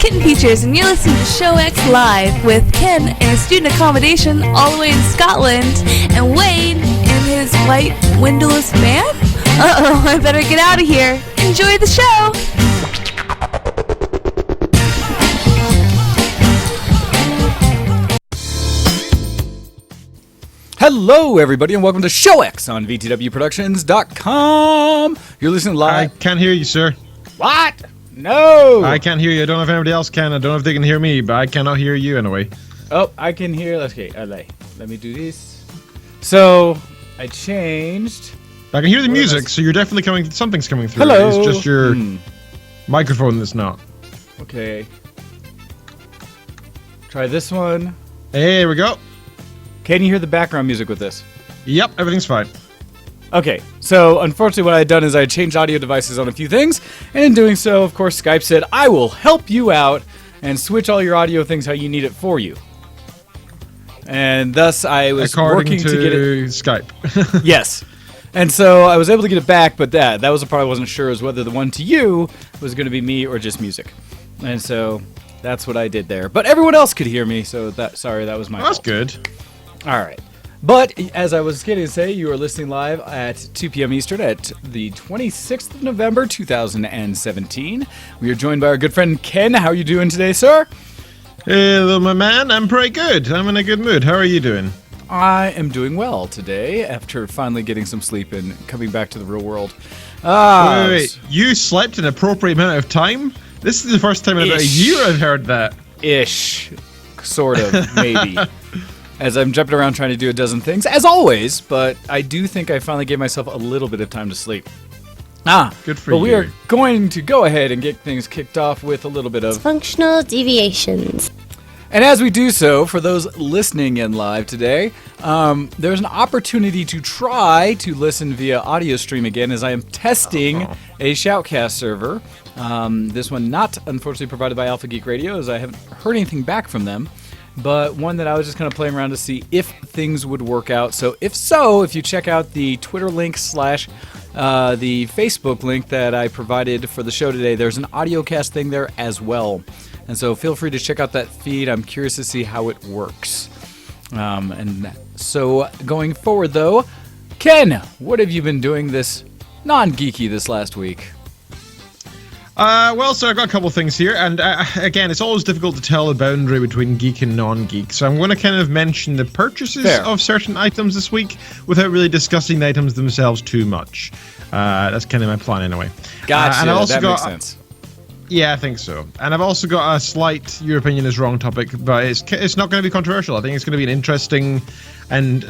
Kitten Features, and you're listening to Show X Live with Ken in a student accommodation all the way in Scotland, and Wayne in his white windowless van? Uh-oh, I better get out of here. Enjoy the show! Hello, everybody, and welcome to Show X on VTWProductions.com. You're listening live. I can't hear you, sir. What? No! I can't hear you. I don't know if anybody else can. I don't know if they can hear me, but I cannot hear you anyway. Oh, I can hear. Okay, let me do this. So, I changed. I can hear the music, so you're definitely coming. Something's coming through. Hello. It's just your microphone that's not. Okay. Try this one. Hey, here we go. Can you hear the background music with this? Yep, everything's fine. Okay, so unfortunately what I had done is I had changed audio devices on a few things, and in doing so, of course, Skype said, I will help you out and switch all your audio things how you need it for you. And thus I was working to get it... Skype. Yes. And so I was able to get it back, but that was the part I wasn't sure as whether the one to you was going to be me or just music. And so that's what I did there. But everyone else could hear me, so that was my fault. That's good. All right. But as I was getting to say, you are listening live at 2 p.m. Eastern at the 26th of November, 2017. We are joined by our good friend Ken. How are you doing today, sir? Hello, my man. I'm pretty good. I'm in a good mood. How are you doing? I am doing well today after finally getting some sleep and coming back to the real world. Wait. You slept an appropriate amount of time? This is the first time in about a year I've heard that. Ish. Sort of, maybe. As I'm jumping around trying to do a dozen things, as always, but I do think I finally gave myself a little bit of time to sleep. Good for you. But we are going to go ahead and get things kicked off with a little bit of functional deviations. And as we do so, for those listening in live today, there's an opportunity to try to listen via audio stream again as I am testing a Shoutcast server. This one not, unfortunately, provided by Alpha Geek Radio, as I haven't heard anything back from them. But one that I was just kind of playing around to see if things would work out. So if you check out the Twitter link / the Facebook link that I provided for the show today, there's an audiocast thing there as well. And so feel free to check out that feed. I'm curious to see how it works. And so going forward, though, Ken, what have you been doing this non-geeky this last week? Well, so I've got a couple of things here, and again, it's always difficult to tell the boundary between geek and non-geek, so I'm going to kind of mention the purchases of certain items this week without really discussing the items themselves too much. That's kind of my plan anyway. Gotcha, and I also that makes sense. Yeah, I think so. And I've also got a slight your opinion is wrong topic, but it's not going to be controversial. I think it's going to be an interesting and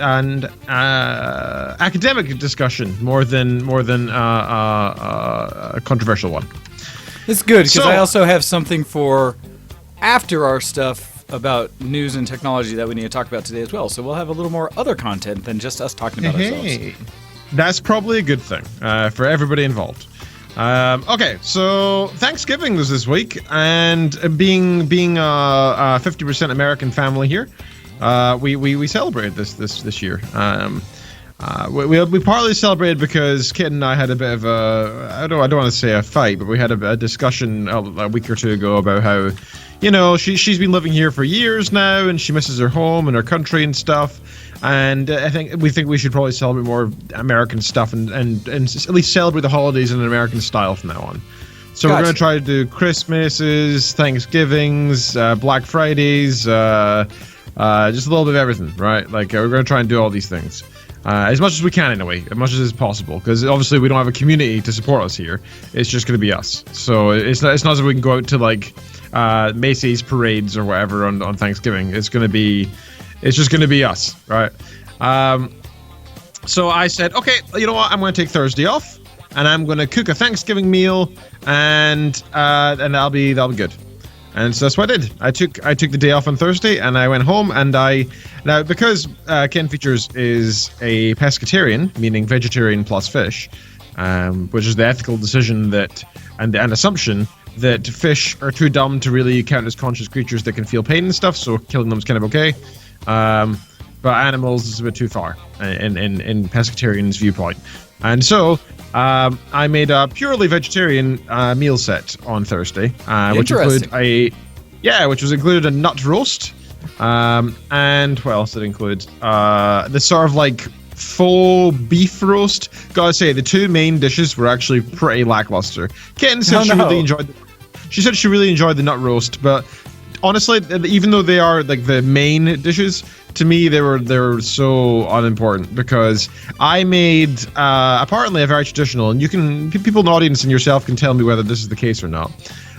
academic discussion more than a controversial one. It's good, because I also have something for after our stuff about news and technology that we need to talk about today as well. So we'll have a little more other content than just us talking about ourselves. That's probably a good thing for everybody involved. Okay, so Thanksgiving was this week, and being a 50% American family here, we celebrated this year. We partly celebrated because Kit and I had a bit of I don't want to say a fight, but we had a discussion a week or two ago about how, she's been living here for years now and she misses her home and her country and stuff. And we think we should probably celebrate more American stuff and at least celebrate the holidays in an American style from now on. So We're going to try to do Christmases, Thanksgivings, Black Fridays, just a little bit of everything, right? Like we're going to try and do all these things. As much as we can, anyway, as much as is possible, because obviously we don't have a community to support us here. It's just going to be us. So it's not as if we can go out to like Macy's parades or whatever on Thanksgiving. It's just going to be us, right? So I said, okay, you know what? I'm going to take Thursday off, and I'm going to cook a Thanksgiving meal, and that'll be good. And so that's what I did. I took the day off on Thursday, and I went home, and now because Ken Features is a pescatarian, meaning vegetarian plus fish, which is the ethical decision and assumption that fish are too dumb to really count as conscious creatures that can feel pain and stuff, so killing them is kind of okay. but animals is a bit too far in pescatarian's viewpoint. And so I made a purely vegetarian meal set on Thursday, which was included a nut roast, and what else did it include? The sort of like faux beef roast. Gotta say, the two main dishes were actually pretty lackluster. Kitten said she said she really enjoyed the nut roast, but honestly, even though they are like the main dishes, to me they were so unimportant, because I made apparently a very traditional, and people in the audience and yourself can tell me whether this is the case or not.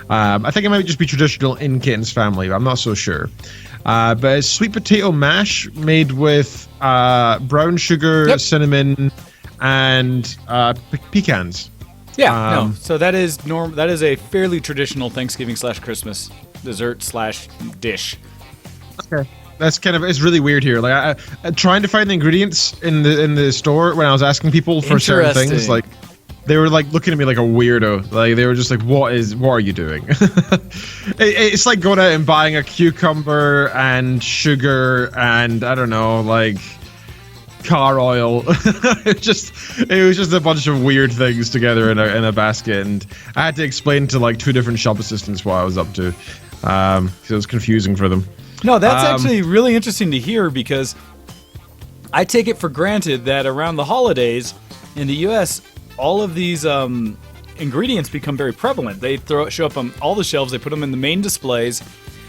I think it might just be traditional in Kitten's family, but I'm not so sure. But it's sweet potato mash made with brown sugar, cinnamon, and pecans. Yeah, so that is that is a fairly traditional Thanksgiving/Christmas dessert/dish. Okay. That's it's really weird here. Like I trying to find the ingredients in the store when I was asking people for certain things, like they were like looking at me like a weirdo. Like they were just like, "What are you doing?" It's like going out and buying a cucumber and sugar and I don't know, like car oil. It was just a bunch of weird things together in a basket, and I had to explain to like two different shop assistants what I was up to, because it was confusing for them. No, that's actually really interesting to hear, because I take it for granted that around the holidays in the U.S., all of these ingredients become very prevalent. They show up on all the shelves. They put them in the main displays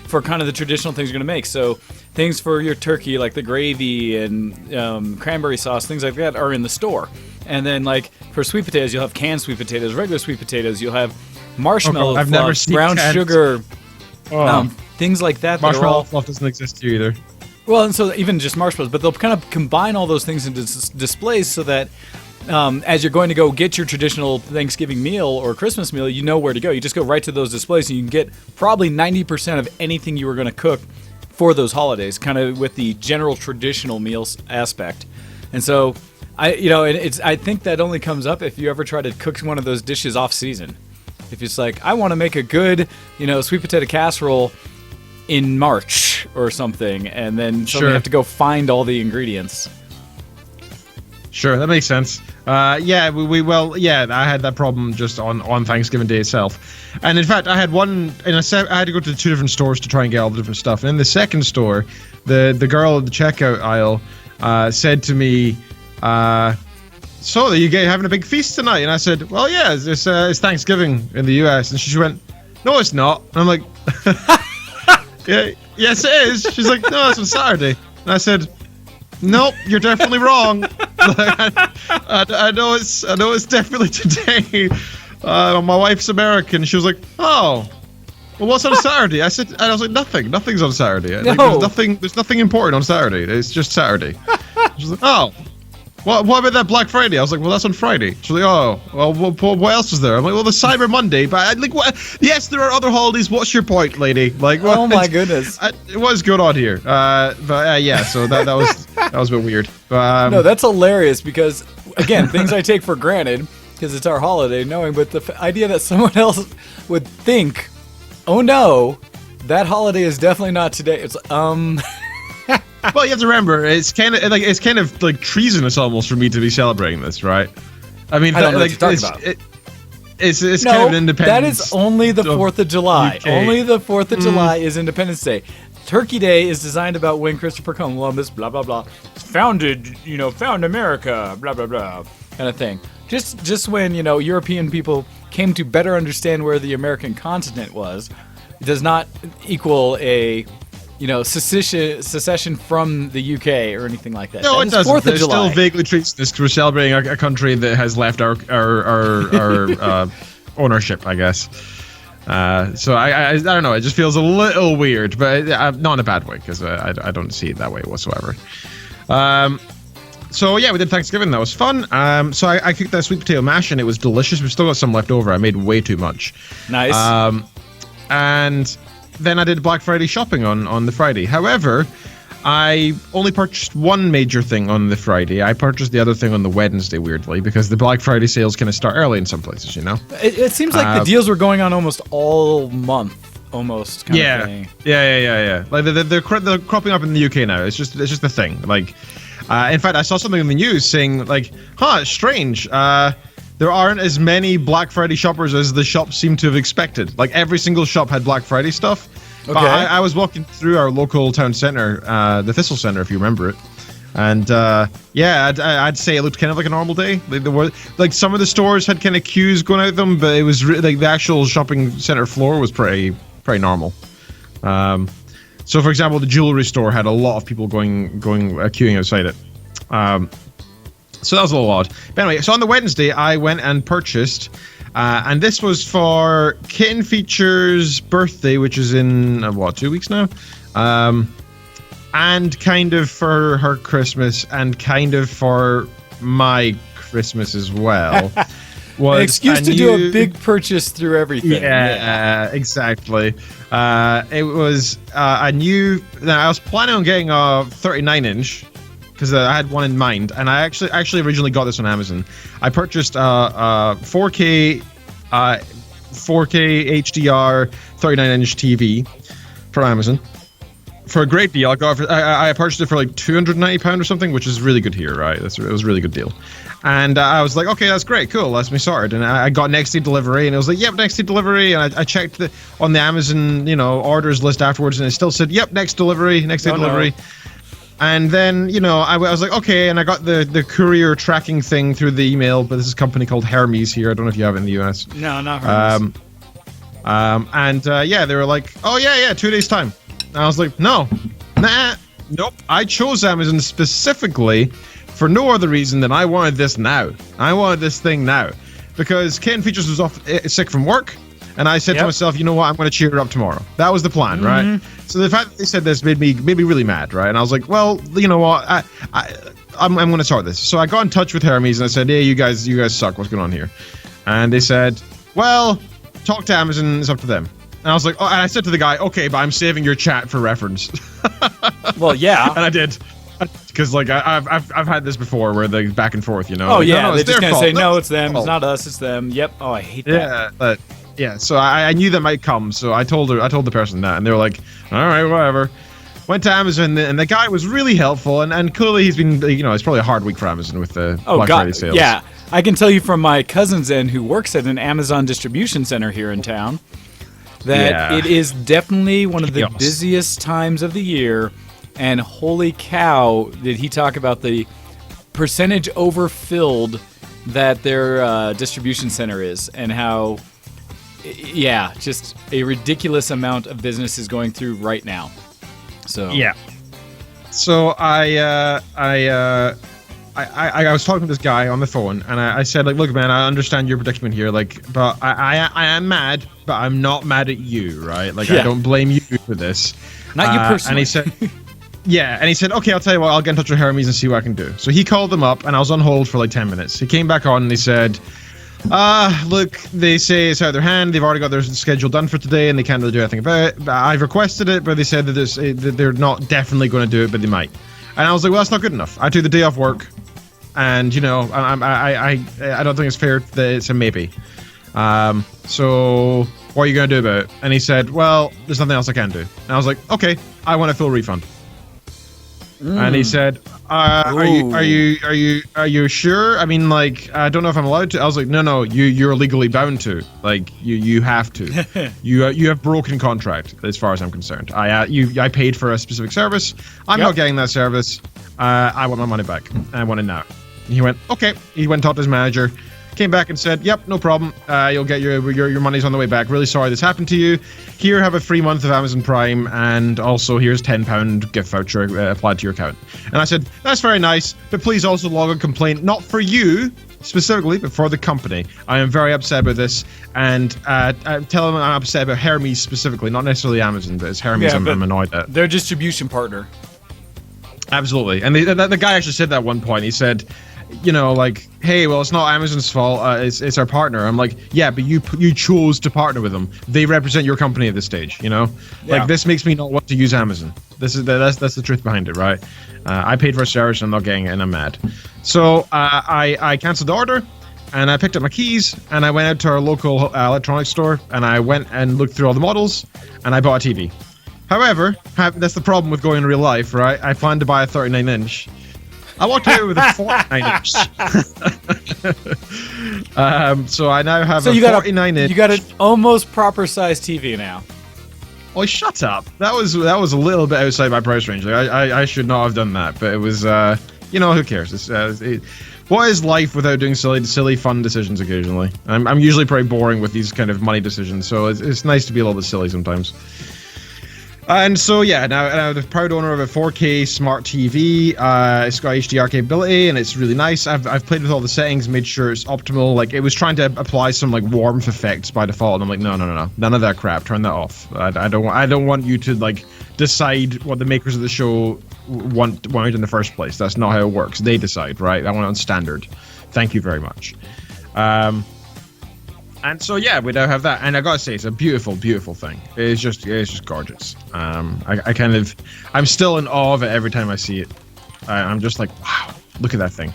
for kind of the traditional things you're going to make. So things for your turkey, like the gravy and cranberry sauce, things like that, are in the store. And then like for sweet potatoes, you'll have canned sweet potatoes, regular sweet potatoes. You'll have marshmallow fluff, brown sugar. Things like that. Marshmallow fluff doesn't exist here either. Well, and so even just marshmallows, but they'll kind of combine all those things into displays so that as you're going to go get your traditional Thanksgiving meal or Christmas meal, you know where to go. You just go right to those displays, and you can get probably 90% of anything you were going to cook for those holidays, kind of with the general traditional meals aspect. And so, I think that only comes up if you ever try to cook one of those dishes off season. If it's like, I want to make a good, sweet potato casserole in March or something, and then you have to go find all the ingredients. Sure, that makes sense. I had that problem just on Thanksgiving Day itself, and in fact, I had I had to go to two different stores to try and get all the different stuff. And in the second store, the girl at the checkout aisle said to me, "So, are you having a big feast tonight?" And I said, "Well, yeah, it's Thanksgiving in the U.S." And she went, "No, it's not." And I'm like, "Yeah, yes, it is." She's like, "No, it's on Saturday." And I said, "Nope, you're definitely wrong. I know it's definitely today. My wife's American." She was like, "Oh, well, what's on a Saturday?" I was like, nothing's on Saturday. No. Like, there's nothing important on Saturday. It's just Saturday." She was like, "Oh. What about that Black Friday?" I was like, "Well, that's on Friday." She's like, "Oh, well, what else is there?" I'm like, "Well, the Cyber Monday." But what? Yes, there are other holidays. What's your point, lady? Like, what? Oh my goodness, what's going on here? So that was a bit weird. But, no, that's hilarious, because again, things I take for granted because it's our holiday, but the idea that someone else would think, "Oh no, that holiday is definitely not today." It's Well, you have to remember, it's kind of like treasonous almost for me to be celebrating this, right? I mean, I don't know what you're talking about. It's kind of an independence. That is only the 4th of July. UK. Only the 4th of July is Independence Day. Turkey Day is designed about when Christopher Columbus, blah blah blah, found America, blah blah blah, kind of thing. Just when European people came to better understand where the American continent was, it does not equal a secession from the UK or anything like that. No, that it doesn't. 4th of July. Still vaguely treats this. We're celebrating a country that has left our ownership, I guess. So I don't know. It just feels a little weird, but not in a bad way, because I don't see it that way whatsoever. So yeah, we did Thanksgiving. That was fun. So I cooked that sweet potato mash, and it was delicious. We've still got some left over. I made way too much. Nice. And then I did Black Friday shopping on the Friday. However, I only purchased one major thing on the Friday. I purchased the other thing on the Wednesday, weirdly, because the Black Friday sales kind of start early in some places, It seems like the deals were going on almost all month. almost kind of thing. Yeah. Like they're cropping up in the UK now. It's just the thing. Like, in fact, I saw something in the news saying like, it's strange. There aren't as many Black Friday shoppers as the shops seem to have expected. Like every single shop had Black Friday stuff. Okay. But I was walking through our local town centre, the Thistle Centre, if you remember it. And I'd say it looked kind of like a normal day. Like, there were, like some of the stores had kind of queues going out of them, but it was like the actual shopping centre floor was pretty normal. So, for example, the jewelry store had a lot of people queuing outside it. So that was a little odd. But anyway, so on the Wednesday, I went and purchased. And this was for Kitten Feature's birthday, which is in, 2 weeks now? And kind of for her Christmas, and kind of for my Christmas as well. An excuse to do a big purchase through everything. Yeah, exactly. It was a new... Now, I was planning on getting a 39-inch, because I had one in mind, and I actually originally got this on Amazon. I purchased a 4K HDR 39-inch TV from Amazon for a great deal. I purchased it for like £290 or something, which is really good here, right? It was a really good deal. And I was like, okay, that's great, cool, that's me sorted. And I got next day delivery, and it was like, yep, next day delivery. And I checked on the Amazon, orders list afterwards, and it still said, yep, next day delivery. No. And then, I was like, okay, and I got the courier tracking thing through the email, but this is a company called Hermes here. I don't know if you have it in the US. No, not Hermes. They were like, oh, yeah, 2 days' time. And I was like, nope. I chose Amazon specifically for no other reason than I wanted this now. I wanted this thing now. Because Kitten Features was off sick from work, and I said to myself, you know what, I'm going to cheer her up tomorrow. That was the plan, right? So the fact that they said this made me really mad, right? And I was like, well, you know what, I'm going to sort this. So I got in touch with Hermes, and I said, hey, you guys suck. What's going on here? And they said, well, talk to Amazon. It's up to them. And I was like, and I said to the guy, okay, but I'm saving your chat for reference. Well, yeah. And I did. Because like I've had this before where they back and forth, Oh yeah, no, they're just gonna say no, it's them, fault. it's not us, it's them. Yep. Oh, I hate that. Yeah, so I knew that might come, so I told the person that, and they were like, all right, whatever. Went to Amazon, and the guy was really helpful, and clearly he's been, it's probably a hard week for Amazon with the Black Friday sales. Yeah, I can tell you from my cousin's end, who works at an Amazon distribution center here in town, that it is definitely one of the busiest times of the year. And holy cow, did he talk about the percentage overfilled that their distribution center is, and how, just a ridiculous amount of business is going through right now. So yeah. So I was talking to this guy on the phone, and I said, like, look, man, I understand your predicament here, like, but I am mad, but I'm not mad at you, right? Like, I don't blame you for this. Not you personally. And he said... Yeah, and he said, okay, I'll tell you what, I'll get in touch with Hermes and see what I can do. So he called them up, and I was on hold for like 10 minutes. He came back on, and he said, look, they say it's out of their hand. They've already got their schedule done for today, and they can't really do anything about it. I've requested it, but they said that they're not definitely going to do it, but they might. And I was like, well, that's not good enough. I took the day off work, and, I don't think it's fair that it's a maybe. So what are you going to do about it? And he said, well, there's nothing else I can do. And I was like, okay, I want a full refund. And he said, "Are you sure? I mean, like, I don't know if I'm allowed to." I was like, "No, you're legally bound to. Like, you have to. you have broken contract as far as I'm concerned. I paid for a specific service. I'm not getting that service. I want my money back. I want it now." And he went, "Okay." He went and talked to his manager. Came back and said, yep, no problem. You'll get your money's on the way back. Really sorry this happened to you. Here, have a free month of Amazon Prime, and also here's £10 gift voucher applied to your account. And I said, that's very nice, but please also log a complaint, not for you specifically, but for the company. I am very upset about this, and tell them I'm upset about Hermes specifically, not necessarily Amazon, but it's Hermes I'm annoyed at. Their distribution partner. Absolutely. And the guy actually said that at one point. He said, like, hey, well, it's not Amazon's fault. It's our partner. I'm like, yeah, but you chose to partner with them. They represent your company at this stage. Like, this makes me not want to use Amazon. That's the truth behind it, right? I paid for a service, and I'm not getting it, and I'm mad. So I canceled the order. and I picked up my keys, and I went out to our local electronics store, and I went and looked through all the models, and I bought a TV. However, that's the problem with going in real life, right? I planned to buy a 39-inch. I walked away with a 49-inch. So I now have a 49-inch. You got an almost proper size TV now. Oh, shut up! That was a little bit outside my price range. Like, I should not have done that, but it was. Who cares? What is life without doing silly, fun decisions occasionally? I'm usually pretty boring with these kind of money decisions, so it's nice to be a little bit silly sometimes. And so now I'm the proud owner of a 4K smart TV. It's got HDR capability, and it's really nice. I've played with all the settings, made sure it's optimal. Like, it was trying to apply some like warmth effects by default, and I'm like, no, none of that crap. Turn that off. I don't want you to like decide what the makers of the show want in the first place. That's not how it works. They decide, right? I want it on standard. Thank you very much. And so we now have that, and I gotta say, it's a beautiful, beautiful thing. It's just gorgeous. I'm still in awe of it every time I see it. I'm just like, wow, look at that thing.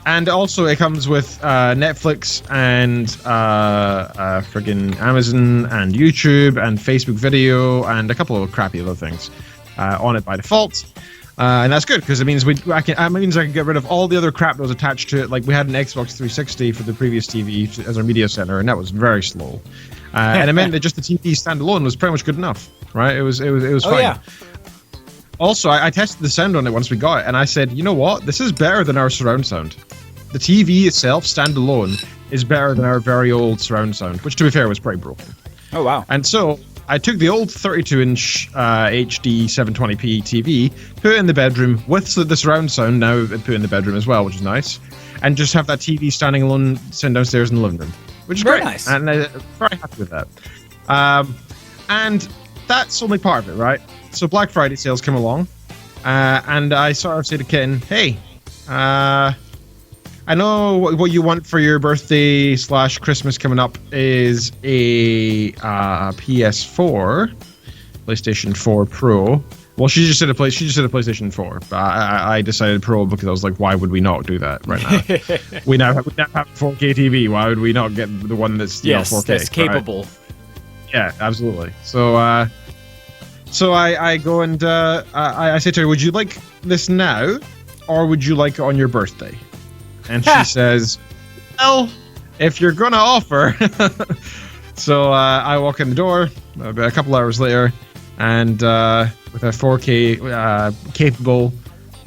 And also it comes with Netflix and friggin' Amazon and YouTube and Facebook Video and a couple of crappy other things on it by default. And that's good because it means I can get rid of all the other crap that was attached to it. Like, we had an Xbox 360 for the previous TV as our media center, and that was very slow. And it meant that just the TV standalone was pretty much good enough, right? It was fine. Yeah. Also, I tested the sound on it once we got it, and I said, you know what? This is better than our surround sound. The TV itself, standalone, is better than our very old surround sound, which, to be fair, was pretty broken. Oh, wow. And so I took the old 32-inch HD 720p TV, put it in the bedroom with the surround sound now put in the bedroom as well, which is nice, and just have that TV standing alone sitting downstairs in the living room, which is very great. Nice. And I'm very happy with that. And that's only part of it, right? So Black Friday sales come along, and I sort of say to Ken, hey, I know what you want for your birthday / Christmas coming up is a PS4, PlayStation 4 Pro. Well, she just said a PlayStation 4, but I decided Pro because I was like, why would we not do that right now? we now have a 4K TV. Why would we not get the one that's 4K? That's capable. Right? Yeah, absolutely. So I go and I say to her, would you like this now, or would you like it on your birthday? And she says, well, if you're going to offer. So I walk in the door about a couple hours later, and with a 4K capable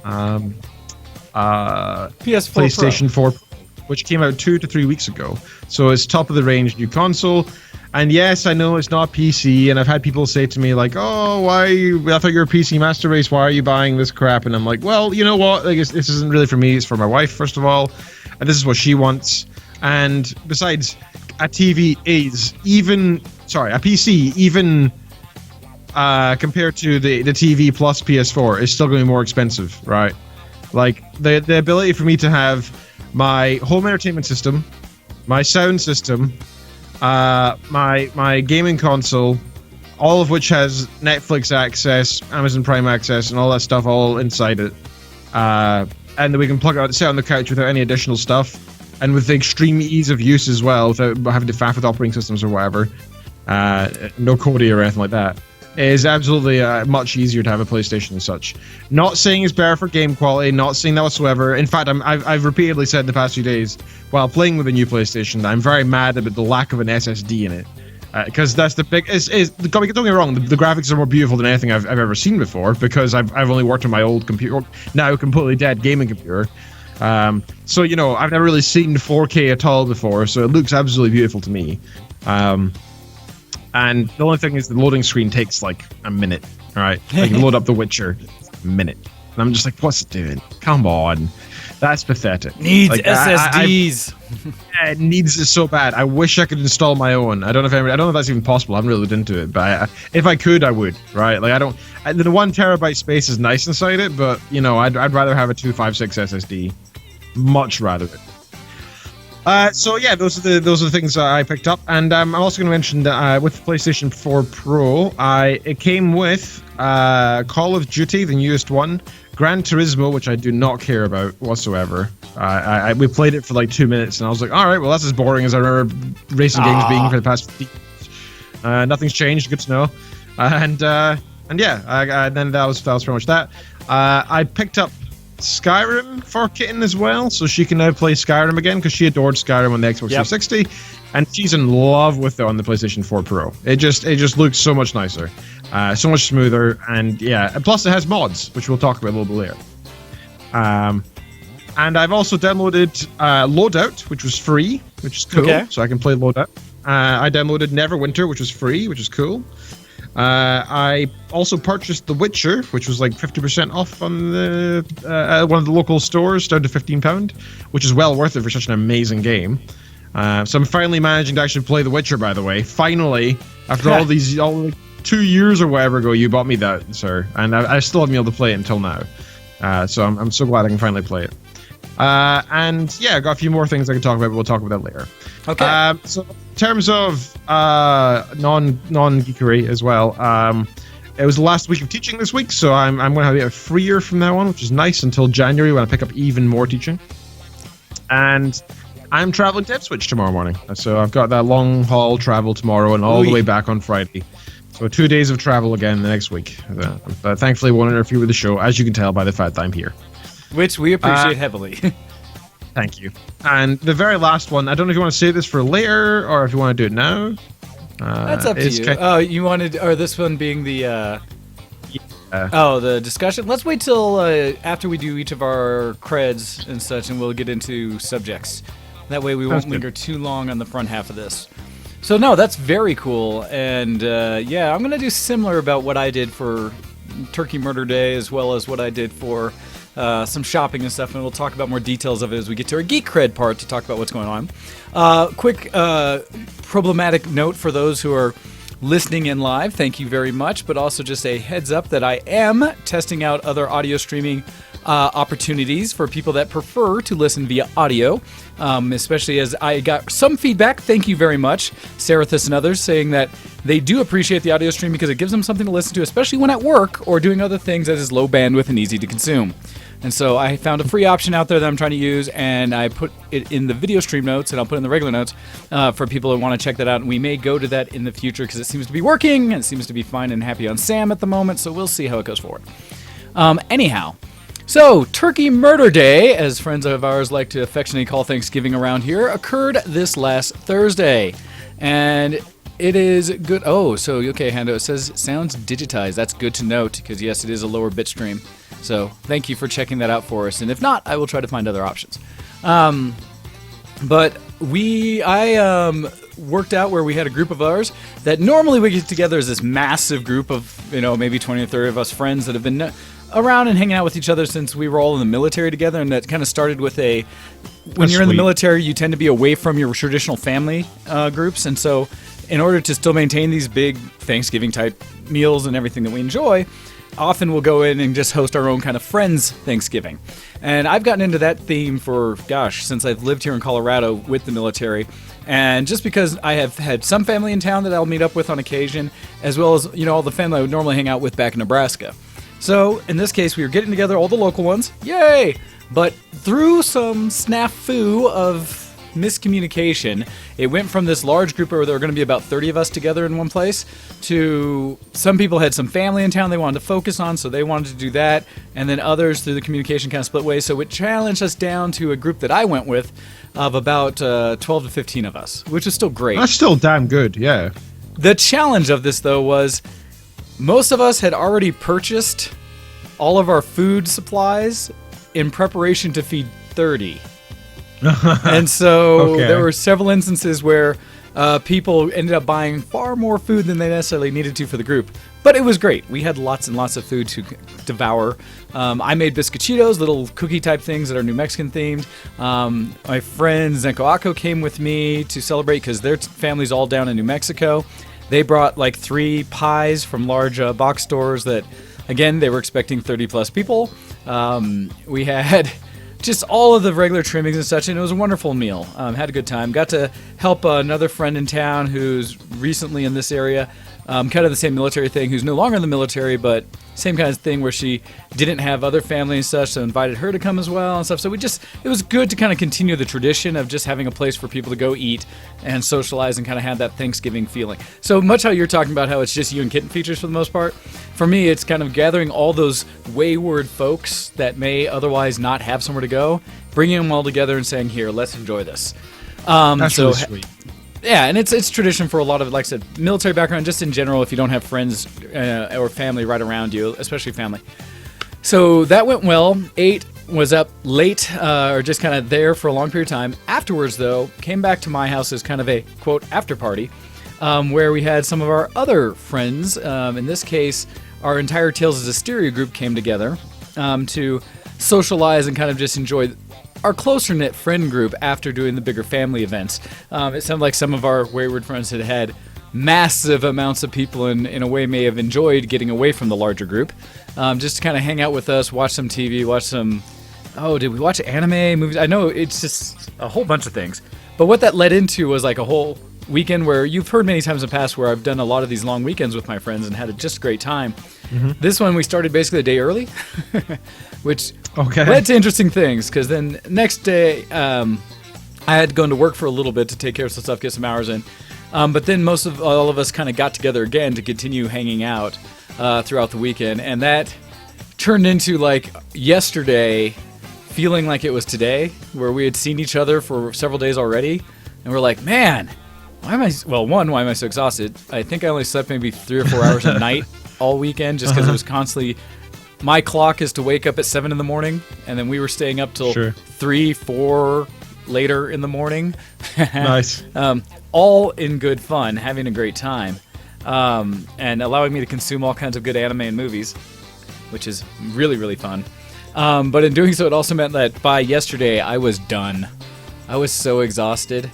PS4 PlayStation Pro. 4, which came out 2 to 3 weeks ago. So it's top of the range new console. And yes, I know it's not PC, and I've had people say to me like, "Oh, I thought you were a PC master race. Why are you buying this crap?" And I'm like, "Well, you know what? Like, this isn't really for me. It's for my wife, first of all, and this is what she wants. And besides, a TV is a PC even compared to the TV plus PS4 is still going to be more expensive, right? Like the ability for me to have my home entertainment system, my sound system." My gaming console, all of which has Netflix access, Amazon Prime access, and all that stuff all inside it. And then we can plug it out, sit on the couch without any additional stuff, and with the extreme ease of use as well, without having to faff with operating systems or whatever. No Kodi or anything like that. It is absolutely much easier to have a PlayStation and such. Not saying it's better for game quality, not saying that whatsoever. In fact, I've repeatedly said in the past few days, while playing with the new PlayStation, that I'm very mad about the lack of an SSD in it. Because that's the big... Don't get me wrong, the graphics are more beautiful than anything I've ever seen before, because I've only worked on my old computer, now completely dead gaming computer. So, I've never really seen 4K at all before, so it looks absolutely beautiful to me. And the only thing is the loading screen takes like a minute, right? Like, you load up The Witcher, a minute. And I'm just like, what's it doing? Come on. That's pathetic. Needs like, SSDs. It needs it so bad. I wish I could install my own. I don't know if that's even possible. I haven't really looked into it, but if I could, I would, right? Like, the 1 terabyte space is nice inside it, but, I'd rather have a 256 SSD. Much rather. So yeah, those are the things I picked up, and I'm also going to mention that with the PlayStation 4 Pro, it came with Call of Duty, the newest one, Gran Turismo, which I do not care about whatsoever. We played it for like 2 minutes, and I was like, all right, well that's as boring as I remember racing games being for the past 50 years. Nothing's changed. Good to know. And yeah, then that was pretty much that. I picked up Skyrim for Kitten as well, so she can now play Skyrim again because she adored Skyrim on the Xbox 360, and she's in love with it on the PlayStation 4 Pro. It just looks so much nicer, so much smoother, and yeah, and plus it has mods, which we'll talk about a little bit later. And I've also downloaded Loadout, which was free, which is cool, so I can play Loadout. I downloaded Neverwinter, which was free, which is cool. I also purchased The Witcher, which was like 50% off on the one of the local stores, down to £15, which is well worth it for such an amazing game. So I'm finally managing to actually play The Witcher, by the way. Finally, after all 2 years or whatever ago, you bought me that, sir, and I still haven't been able to play it until now. So I'm so glad I can finally play it. And yeah, I got a few more things I can talk about, but we'll talk about that later. Okay. So in terms of non-geekery as well, it was the last week of teaching this week, so I'm going to have a bit freer from now on, which is nice, until January when I pick up even more teaching. And I'm traveling to Ipswich tomorrow morning, so I've got that long haul travel tomorrow and all the way back on Friday. So 2 days of travel again the next week. Thankfully, won't interfere with the show, as you can tell by the fact that I'm here. Which we appreciate heavily. Thank you. And the very last one, I don't know if you want to save this for later or if you want to do it now. That's up to you. You wanted, or this one being the the discussion. Let's wait till after we do each of our creds and such, and we'll get into subjects. That way we won't linger too long on the front half of this. So no, that's very cool. And yeah, I'm gonna do similar about what I did for Turkey Murder Day, as well as what I did for some shopping and stuff, and we'll talk about more details of it as we get to our geek cred part to talk about what's going on. Quick problematic note for those who are listening in live, thank you very much, but also just a heads up that I am testing out other audio streaming opportunities for people that prefer to listen via audio, especially as I got some feedback, thank you very much, Sarathus and others, saying that they do appreciate the audio stream because it gives them something to listen to, especially when at work or doing other things that is low bandwidth and easy to consume. And so I found a free option out there that I'm trying to use, and I put it in the video stream notes, and I'll put it in the regular notes for people who want to check that out. And we may go to that in the future because it seems to be working, and it seems to be fine and happy on Sam at the moment, so we'll see how it goes forward. Anyhow, so Turkey Murder Day, as friends of ours like to affectionately call Thanksgiving around here, occurred this last Thursday. And it is good. Oh, so, okay, Hando, it says sounds digitized. That's good to note, because yes, it is a lower bit stream. So thank you for checking that out for us. And if not, I will try to find other options. But I worked out where we had a group of ours that normally we get together as this massive group of, maybe 20 or 30 of us friends that have been around and hanging out with each other since we were all in the military together. And that kind of started with when you're in the military, you tend to be away from your traditional family groups. And so in order to still maintain these big Thanksgiving type meals and everything that we enjoy, often we'll go in and just host our own kind of friends Thanksgiving. And I've gotten into that theme for, since I've lived here in Colorado with the military. And just because I have had some family in town that I'll meet up with on occasion, as well as, all the family I would normally hang out with back in Nebraska. So in this case, we were getting together all the local ones. Yay! But through some snafu of miscommunication, it went from this large group where there were going to be about 30 of us together in one place to some people had some family in town they wanted to focus on, so they wanted to do that, and then others through the communication kind of split ways, so it challenged us down to a group that I went with of about 12 to 15 of us, which is still great. That's still damn good, yeah. The challenge of this, though, was most of us had already purchased all of our food supplies in preparation to feed 30. And so there were several instances where people ended up buying far more food than they necessarily needed to for the group. But it was great. We had lots and lots of food to devour. I made biscochitos, little cookie type things that are New Mexican themed. My friend Zenko Ako came with me to celebrate because their family's all down in New Mexico. They brought like 3 pies from large box stores that, again, they were expecting 30 plus people. We had just all of the regular trimmings and such, and it was a wonderful meal. Had a good time. Got to help another friend in town who's recently in this area, kind of the same military thing, who's no longer in the military, but same kind of thing where she didn't have other family and such, so invited her to come as well and stuff. So it was good to kind of continue the tradition of just having a place for people to go eat and socialize and kind of have that Thanksgiving feeling. So much how you're talking about how it's just you and kitten features for the most part, for me it's kind of gathering all those wayward folks that may otherwise not have somewhere to go, bringing them all together and saying, here, let's enjoy this. That's really sweet. Yeah, and it's tradition for a lot of, like I said, military background, just in general, if you don't have friends or family right around you, especially family. So that went well. Was up late, or just kind of there for a long period of time. Afterwards, though, came back to my house as kind of a, quote, after party, where we had some of our other friends. In this case, our entire Tales of Asteria group came together to socialize and kind of just enjoy our closer-knit friend group after doing the bigger family events. It sounded like some of our wayward friends had massive amounts of people and in a way may have enjoyed getting away from the larger group. Just to kind of hang out with us, watch some TV, watch some... Oh, did we watch anime, movies? I know it's just a whole bunch of things. But what that led into was like a whole weekend where you've heard many times in the past where I've done a lot of these long weekends with my friends and had a just great time. Mm-hmm. This one we started basically a day early, which led to interesting things because then next day I had gone to work for a little bit to take care of some stuff, get some hours in. But then all of us kind of got together again to continue hanging out throughout the weekend. And that turned into like yesterday feeling like it was today, where we had seen each other for several days already. And we're like, man, why am I so exhausted? I think I only slept maybe 3 or 4 hours a night all weekend just because it was constantly... My clock is to wake up at 7 in the morning, and then we were staying up till 3, 4 later in the morning. Nice. All in good fun, having a great time, and allowing me to consume all kinds of good anime and movies, which is really, really fun. But in doing so, it also meant that by yesterday, I was done. I was so exhausted.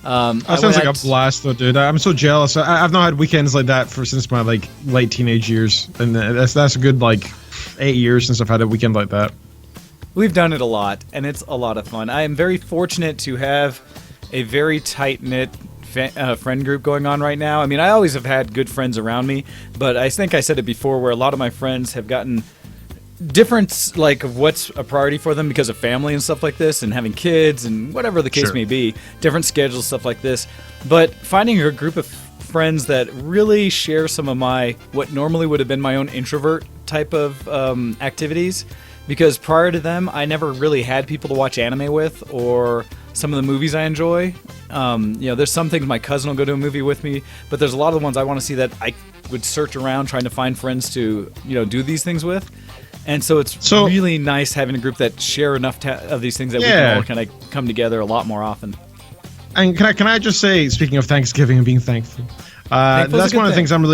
That sounds like a blast, though, dude. I'm so jealous. I've not had weekends like that since my late teenage years, and that's a good 8 years since I've had a weekend like that. We've done it a lot, and it's a lot of fun. I am very fortunate to have a very tight-knit friend group going on right now. I mean, I always have had good friends around me, but I think I said it before where a lot of my friends have gotten different, of what's a priority for them because of family and stuff like this and having kids and whatever the case may be, different schedules, stuff like this. But finding a group of friends that really share some of what normally would have been my own introvert type of activities, because prior to them, I never really had people to watch anime with or some of the movies I enjoy. There's some things my cousin will go to a movie with me, but there's a lot of the ones I want to see that I would search around trying to find friends to, do these things with. And so it's really nice having a group that share enough of these things that we can all kind of come together a lot more often. And can I just say, speaking of Thanksgiving and being thankful, that's one of the things I'm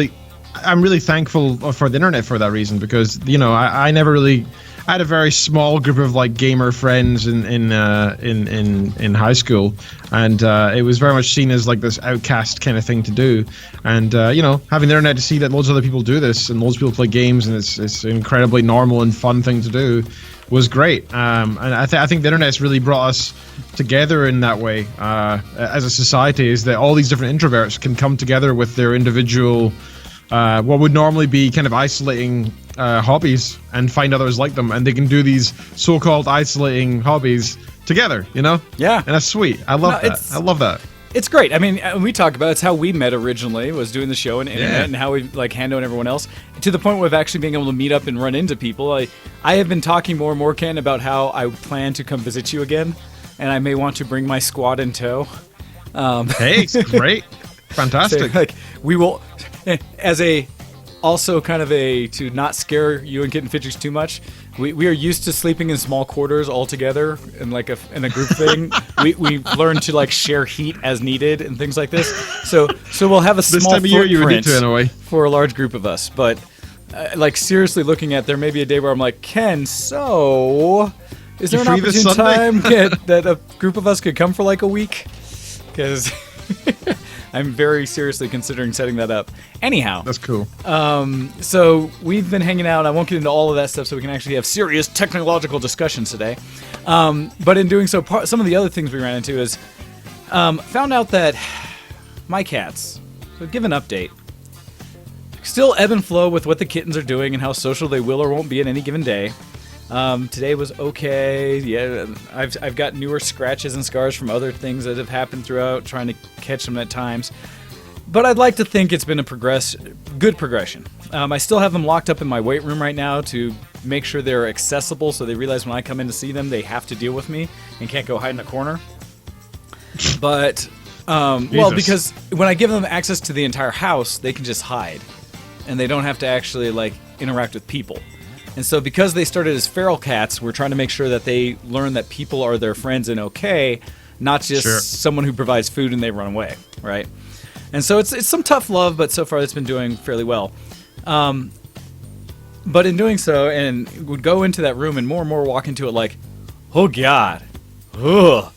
really thankful for the internet for that reason, because I never really... I had a very small group of gamer friends in high school, and it was very much seen as this outcast kind of thing to do. And having the internet to see that loads of other people do this and loads of people play games and it's an incredibly normal and fun thing to do was great. And I think the internet's really brought us together in that way as a society, is that all these different introverts can come together with their individual what would normally be kind of isolating hobbies and find others like them, and they can do these so-called isolating hobbies together, Yeah. And that's sweet. I love that. I love that. It's great. I mean, we talk about it's how we met originally, was doing the show and internet, and how we Hando and everyone else, to the point of actually being able to meet up and run into people. I have been talking more and more, Ken, about how I plan to come visit you again, and I may want to bring my squad in tow. Hey, great. Fantastic. So, we will, as also kind of to not scare you and Kitten Fidgets too much, we are used to sleeping in small quarters all together in in a group thing. We've learned to share heat as needed and things like this. So we'll have a small this time of year you would need to, in a way, for a large group of us. But seriously looking at, there may be a day where I'm like, Ken, so is there an opportune time that a group of us could come for a week? Because I'm very seriously considering setting that up. Anyhow, That's cool. so we've been hanging out. I won't get into all of that stuff so we can actually have serious technological discussions today. But in doing so, some of the other things we ran into is found out that my cats, so give an update, still ebb and flow with what the kittens are doing and how social they will or won't be at any given day. Today was okay. Yeah, I've got newer scratches and scars from other things that have happened throughout, trying to catch them at times. But I'd like to think it's been a good progression. I still have them locked up in my weight room right now to make sure they're accessible, so they realize when I come in to see them, they have to deal with me and can't go hide in a corner. But, well, because when I give them access to the entire house, they can just hide. And they don't have to actually, like, interact with people. And so because they started as feral cats, we're trying to make sure that they learn that people are their friends and okay, not just someone who provides food and they run away, right? And so it's some tough love, but so far it's been doing fairly well. But in doing so, and would go into that room and more walk into it like, oh God, ugh,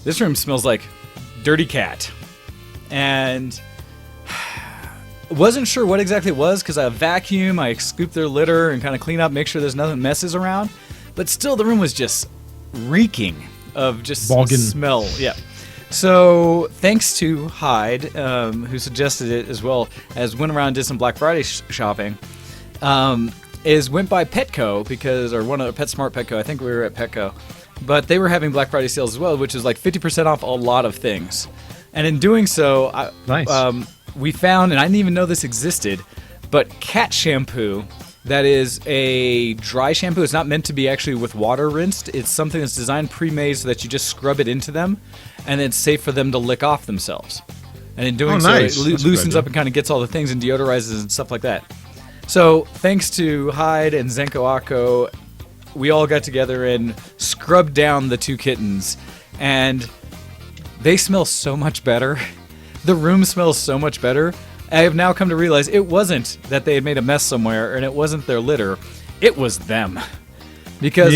this room smells like dirty cat. And wasn't sure what exactly it was because I vacuum, I scoop their litter and kind of clean up, make sure there's nothing messes around. But still, the room was just reeking of just smell. Yeah. So thanks to Hyde, who suggested it as well as went around and did some Black Friday shopping, went by Petco or one of PetSmart Petco. I think we were at Petco, but they were having Black Friday sales as well, which is like 50% off a lot of things. And in doing so, we found, and I didn't even know this existed, but cat shampoo that is a dry shampoo. It's not meant to be actually with water rinsed. It's something that's designed pre-made so that you just scrub it into them, and it's safe for them to lick off themselves. And in doing so, it loosens up and kind of gets all the things and deodorizes and stuff like that. So thanks to Hyde and Zenko Akko, we all got together and scrubbed down the two kittens, and they smell so much better. The room smells so much better. I have now come to realize it wasn't that they had made a mess somewhere and it wasn't their litter. It was them. Because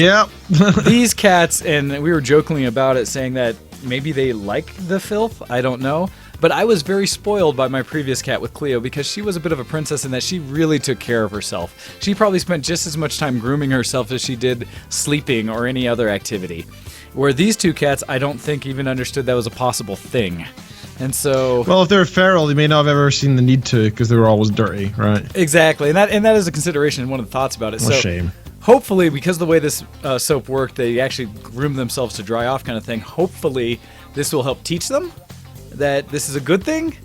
these cats, and we were jokingly about it, saying that maybe they like the filth. I don't know. But I was very spoiled by my previous cat with Cleo because she was a bit of a princess in that she really took care of herself. She probably spent just as much time grooming herself as she did sleeping or any other activity. Where these two cats, I don't think even understood that was a possible thing. And so, well, if they're feral, they may not have ever seen the need to because they were always dirty, right? Exactly, and that is a consideration. One of the thoughts about it. What a shame. Hopefully, because of the way this soap worked, they actually groom themselves to dry off, kind of thing. Hopefully, this will help teach them that this is a good thing,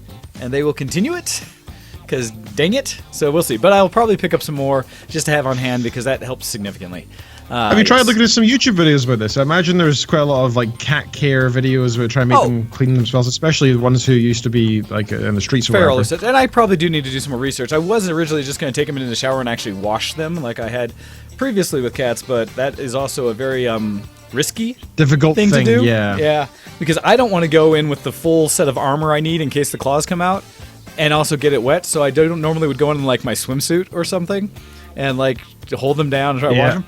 and they will continue it. Because dang it, so we'll see. But I'll probably pick up some more just to have on hand because that helps significantly. Have you tried looking at some YouTube videos about this? I imagine there's quite a lot of like cat care videos where try and make them clean themselves, especially the ones who used to be like in the streets or whatever. And I probably do need to do some more research. I wasn't originally just going to take them into the shower and actually wash them like I had previously with cats, but that is also a very risky, difficult thing to do. Yeah, because I don't want to go in with the full set of armor I need in case the claws come out, and also get it wet. So I don't normally would go in like my swimsuit or something, and like hold them down and try to wash them.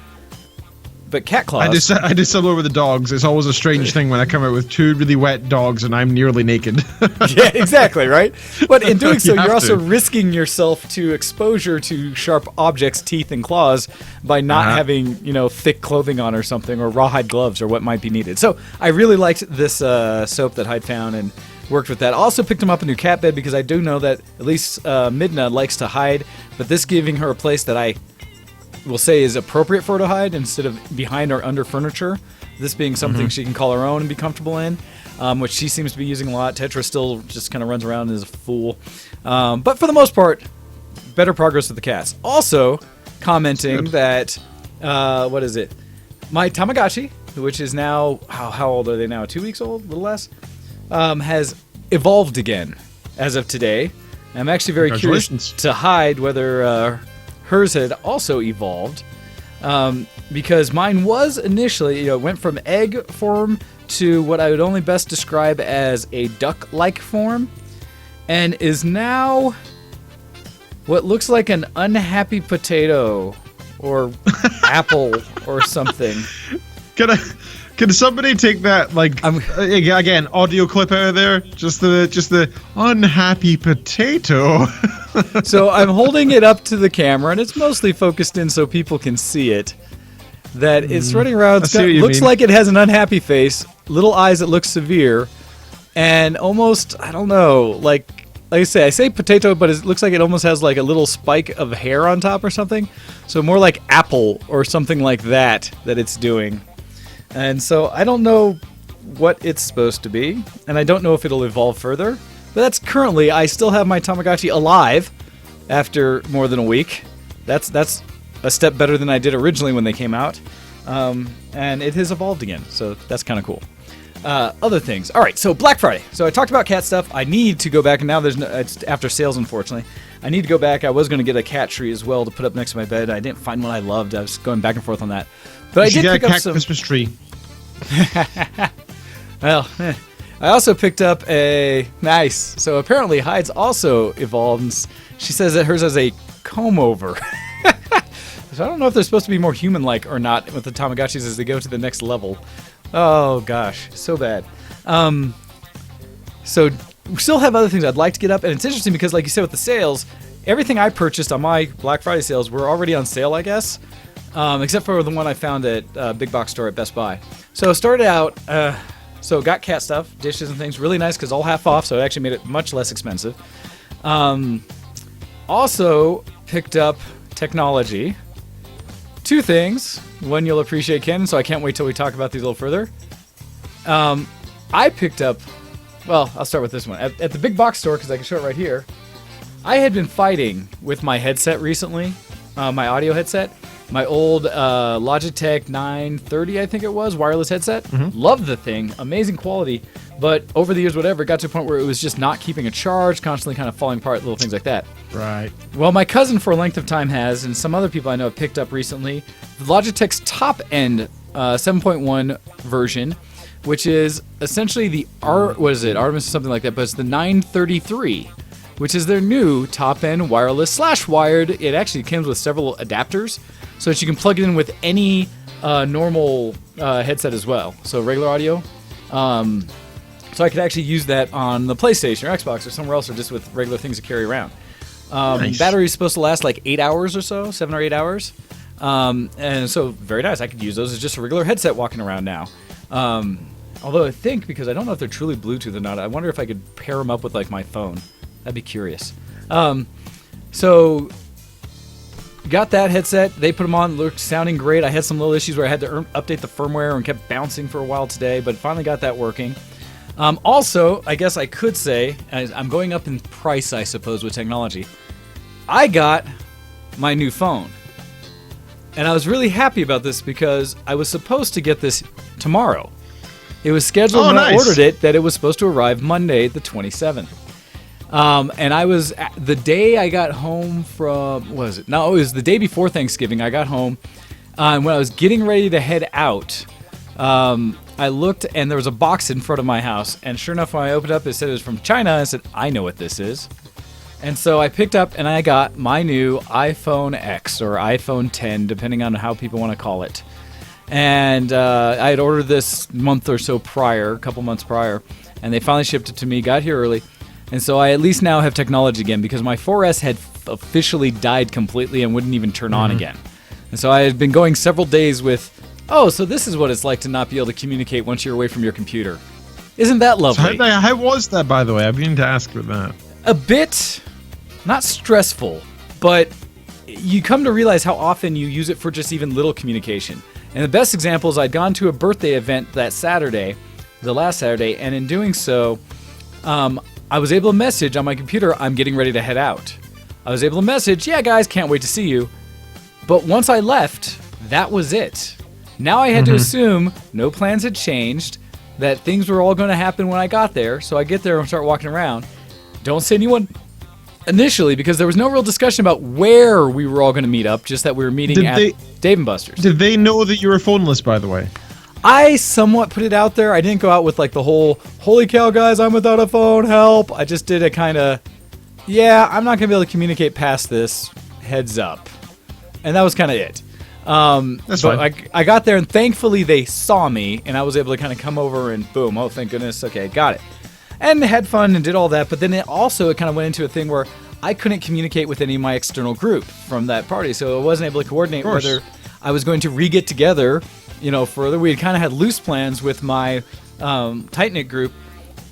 But cat claws. I do similar with the dogs. It's always a strange thing when I come out with two really wet dogs and I'm nearly naked. Yeah, exactly, right? But in doing so, you're also risking yourself to exposure to sharp objects, teeth, and claws by not having, thick clothing on or something, or rawhide gloves, or what might be needed. So I really liked this soap that Hyde found and worked with that. Also picked him up a new cat bed because I do know that at least Midna likes to hide, but this giving her a place that I will say is appropriate for her to hide instead of behind or under furniture. This being something she can call her own and be comfortable in, which she seems to be using a lot. Tetra still just kind of runs around and is a fool. But for the most part, better progress with the cats. Also commenting that, what is it? My Tamagotchi, which is now, how old are they now? 2 weeks old? A little less? Has evolved again as of today. I'm actually very curious to hide whether hers had also evolved, because mine was initially, went from egg form to what I would only best describe as a duck-like form, and is now what looks like an unhappy potato or apple or something. Can Can somebody take that, like, again, audio clip out of there? Just the unhappy potato. So I'm holding it up to the camera, and it's mostly focused in so people can see it. That it's running around. Looks like it has an unhappy face, little eyes that look severe, and almost, I don't know, like I say potato, but it looks like it almost has like a little spike of hair on top or something. So more like apple or something like that it's doing. And so I don't know what it's supposed to be, and I don't know if it'll evolve further. But that's currently, I still have my Tamagotchi alive after more than a week. That's a step better than I did originally when they came out. And it has evolved again, so that's kind of cool. Other things. All right, so Black Friday. So I talked about cat stuff. I need to go back, and now it's after sales, unfortunately. I need to go back. I was going to get a cat tree as well to put up next to my bed. I didn't find one I loved. I was going back and forth on that. But I did pick up some Christmas tree. Well, I also picked up a nice. So apparently Hyde's also evolved. And she says that hers has a comb over. So I don't know if they're supposed to be more human-like or not with the Tamagotchis as they go to the next level. Oh gosh, so bad. So we still have other things I'd like to get up, and it's interesting because, like you said, with the sales, everything I purchased on my Black Friday sales were already on sale, I guess. Except for the one I found at Big Box Store at Best Buy. So it started out, got cat stuff, dishes and things, really nice because all half off, so it actually made it much less expensive. Also picked up technology. Two things. One you'll appreciate, Ken, so I can't wait till we talk about these a little further. I picked up, well, I'll start with this one. At the Big Box Store, because I can show it right here, I had been fighting with my headset recently, my audio headset. My old Logitech 930, I think it was, wireless headset. Mm-hmm. Loved the thing, amazing quality. But over the years, whatever, it got to a point where it was just not keeping a charge, constantly kind of falling apart, little things like that. Right. Well, my cousin for a length of time has, and some other people I know have picked up recently, the Logitech's top-end 7.1 version, which is essentially the Artemis or something like that, but it's the 933, which is their new top-end wireless/wired. It actually comes with several adapters, so that you can plug it in with any normal headset as well. So regular audio. So I could actually use that on the PlayStation or Xbox or somewhere else, or just with regular things to carry around. Nice. Battery is supposed to last like 8 hours or so, 7 or 8 hours. And so very nice. I could use those as just a regular headset walking around now. Although I think, because I don't know if they're truly Bluetooth or not, I wonder if I could pair them up with like my phone. That'd be curious. So got that headset. They put them on, looked sounding great. I had some little issues where I had to update the firmware and kept bouncing for a while today, but finally got that working. Also, I guess I could say, I'm going up in price, I suppose, with technology. I got my new phone. And I was really happy about this because I was supposed to get this tomorrow. It was scheduled when I ordered it that it was supposed to arrive Monday, the 27th. And I was, the day I got home from, what was it? No, it was the day before Thanksgiving. I got home, and when I was getting ready to head out, I looked, and there was a box in front of my house, and sure enough, when I opened up, it said it was from China. I said, I know what this is. And so I picked up, and I got my new iPhone X, or iPhone 10, depending on how people want to call it. And I had ordered this month or so prior, a couple months prior, and they finally shipped it to me, got here early. And so I at least now have technology again, because my 4S had officially died completely and wouldn't even turn on again. And so I had been going several days with, oh, so this is what it's like to not be able to communicate once you're away from your computer. Isn't that lovely? So how was that, by the way? I've been to ask for that. A bit, not stressful, but you come to realize how often you use it for just even little communication. And the best example is I'd gone to a birthday event that Saturday, the last Saturday, and in doing so, I was able to message on my computer, I'm getting ready to head out. I was able to message, yeah, guys, can't wait to see you. But once I left, that was it. Now I had to assume no plans had changed, that things were all going to happen when I got there. So I get there and start walking around. Don't see anyone initially, because there was no real discussion about where we were all going to meet up, just that we were meeting at Dave & Buster's. Did they know that you were phoneless, by the way? I somewhat put it out there. I didn't go out with like the whole, holy cow, guys, I'm without a phone, help. I just did a kind of, yeah, I'm not going to be able to communicate past this, heads up. And that was kind of it. That's but fine. I got there, and thankfully they saw me, and I was able to kind of come over and boom, oh, thank goodness, okay, got it. And had fun and did all that, but then it kind of went into a thing where I couldn't communicate with any of my external group from that party, so I wasn't able to coordinate Of course. whether I was going to re-get together, further. We had kind of had loose plans with my tight-knit group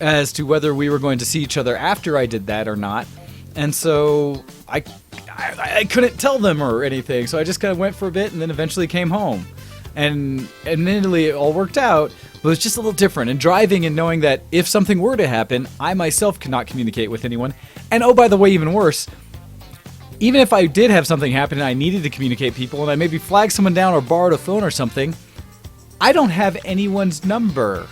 as to whether we were going to see each other after I did that or not. And so I couldn't tell them or anything, so I just kind of went for a bit and then eventually came home. And admittedly, it all worked out, but it was just a little different. And driving and knowing that if something were to happen, I myself could not communicate with anyone. And oh, by the way, even worse, even if I did have something happen and I needed to communicate people and I maybe flagged someone down or borrowed a phone or something, I don't have anyone's number.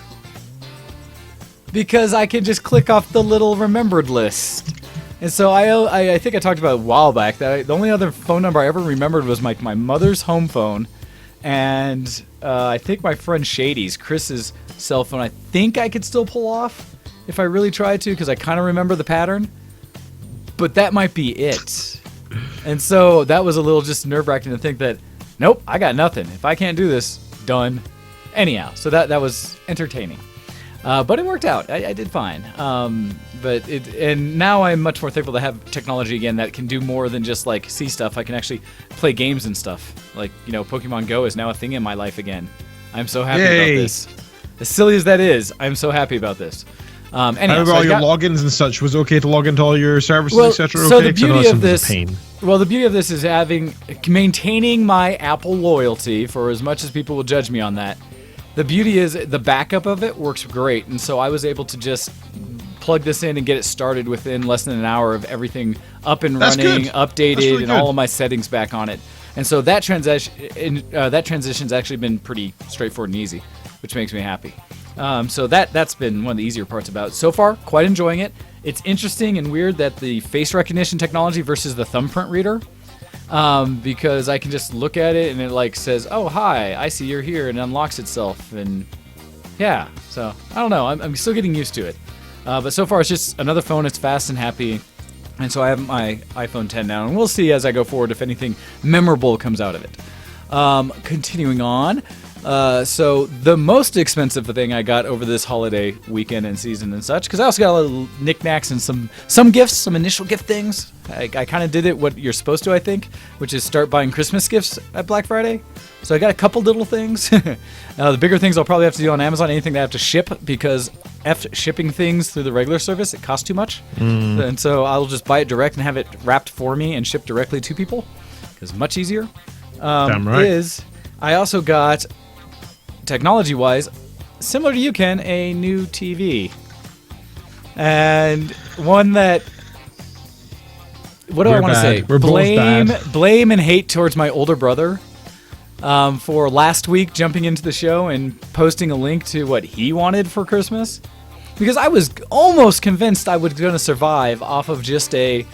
Because I can just click off the little remembered list. And so I think I talked about it a while back that the only other phone number I ever remembered was my mother's home phone, and I think my friend Shady's, Chris's cell phone. I think I could still pull off if I really tried to, because I kind of remember the pattern. But that might be it. And so that was a little just nerve-wracking to think that, nope, I got nothing. If I can't do this, done. Anyhow, so that was entertaining. But it worked out. I did fine. And now I'm much more thankful to have technology again that can do more than just like see stuff. I can actually play games and stuff. Like, Pokemon Go is now a thing in my life again. I'm so happy about this. As silly as that is, I'm so happy about this. Anyhow, How about all your logins and such? Was it okay to log into all your services, etc.? So Okay, the 'cause I know beauty of sometimes this, it's a pain. well, the beauty of this is maintaining my Apple loyalty, for as much as people will judge me on that. The beauty is the backup of it works great, and so I was able to just plug this in and get it started within less than an hour of everything up and That's running, good. updated, That's really and good. all of my settings back on it. And so that transition's actually been pretty straightforward and easy, which makes me happy. So that's been one of the easier parts about it. So far, quite enjoying it. It's interesting and weird that the face recognition technology versus the thumbprint reader, because I can just look at it and it like says, "Oh, hi, I see you're here," and unlocks itself. And yeah, so I don't know. I'm still getting used to it. But so far, it's just another phone. It's fast and happy. And so I have my iPhone 10 now, and we'll see as I go forward if anything memorable comes out of it. Continuing on. So the most expensive thing I got over this holiday weekend and season and such, because I also got a little knickknacks and some gifts, some initial gift things. I kind of did it what you're supposed to, I think, which is start buying Christmas gifts at Black Friday. So I got a couple little things. The bigger things I'll probably have to do on Amazon, anything that I have to ship, because shipping things through the regular service, it costs too much. And so I'll just buy it direct and have it wrapped for me and shipped directly to people, because much easier. Damn right. I also got, technology-wise, similar to you, Ken, a new TV. And one that, what do I We're want to say? bad. We're both bad. Blame and hate towards my older brother for last week jumping into the show and posting a link to what he wanted for Christmas. Because I was almost convinced I was going to survive off of just a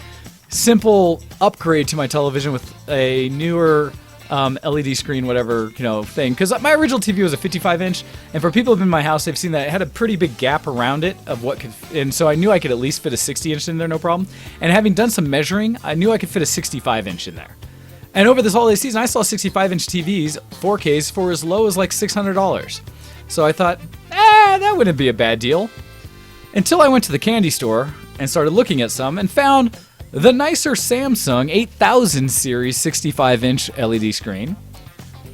simple upgrade to my television with a newer LED screen, whatever, thing. Because my original TV was a 55-inch, and for people who've been in my house, they've seen that it had a pretty big gap around it of what could, and so I knew I could at least fit a 60-inch in there, no problem. And having done some measuring, I knew I could fit a 65-inch in there. And over this holiday season, I saw 65-inch TVs, 4Ks, for as low as like $600. So I thought, that wouldn't be a bad deal. Until I went to the candy store and started looking at some and found the nicer Samsung 8000 series 65-inch LED screen,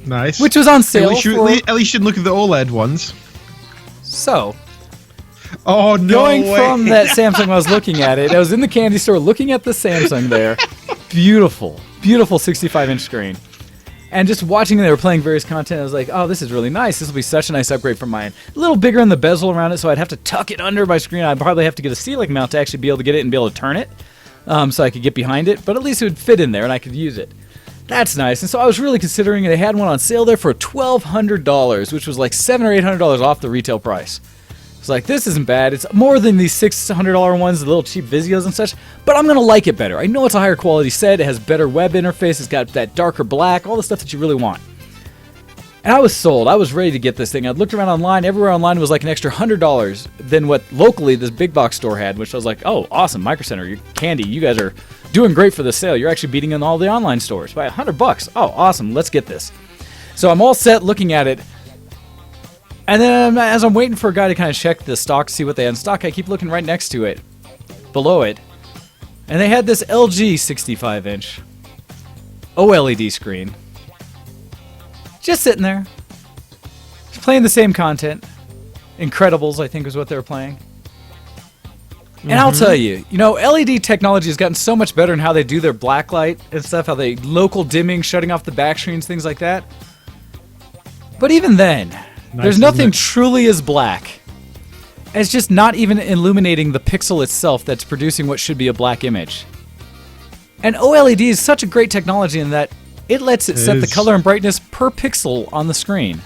Nice. which was on sale At least you should look at the OLED ones. So, Oh no going way. from that Samsung I was looking at it, I was in the candy store looking at the Samsung there. Beautiful 65-inch screen. And just watching they were playing various content, I was like, oh, this is really nice. This will be such a nice upgrade from mine. A little bigger in the bezel around it, so I'd have to tuck it under my screen. I'd probably have to get a ceiling mount to actually be able to get it and be able to turn it, so I could get behind it. But at least it would fit in there and I could use it. That's nice. And so I was really considering it. They had one on sale there for $1,200, which was like $700 or $800 off the retail price. It's like, this isn't bad. It's more than these $600 ones, the little cheap Vizios and such, but I'm going to like it better. I know it's a higher quality set. It has better web interface. It's got that darker black, all the stuff that you really want. And I was sold. I was ready to get this thing. I looked around online. Everywhere online was like an extra $100 than what locally this big box store had, which I was like, oh, awesome, Micro Center, Candy, you guys are doing great for the sale. You're actually beating in all the online stores by $100. Oh, awesome. Let's get this. So I'm all set looking at it. And then as I'm waiting for a guy to kind of check the stock, see what they had in stock, I keep looking right next to it, below it. And they had this LG 65-inch OLED screen. Just sitting there. Just playing the same content. Incredibles, I think, is what they were playing. And I'll tell you, LED technology has gotten so much better in how they do their blacklight and stuff, how they local dimming, shutting off the back screens, things like that. But even then, there's nothing truly as black as just not even illuminating the pixel itself that's producing what should be a black image. And OLED is such a great technology in that it lets it set the color and brightness per pixel on the screen,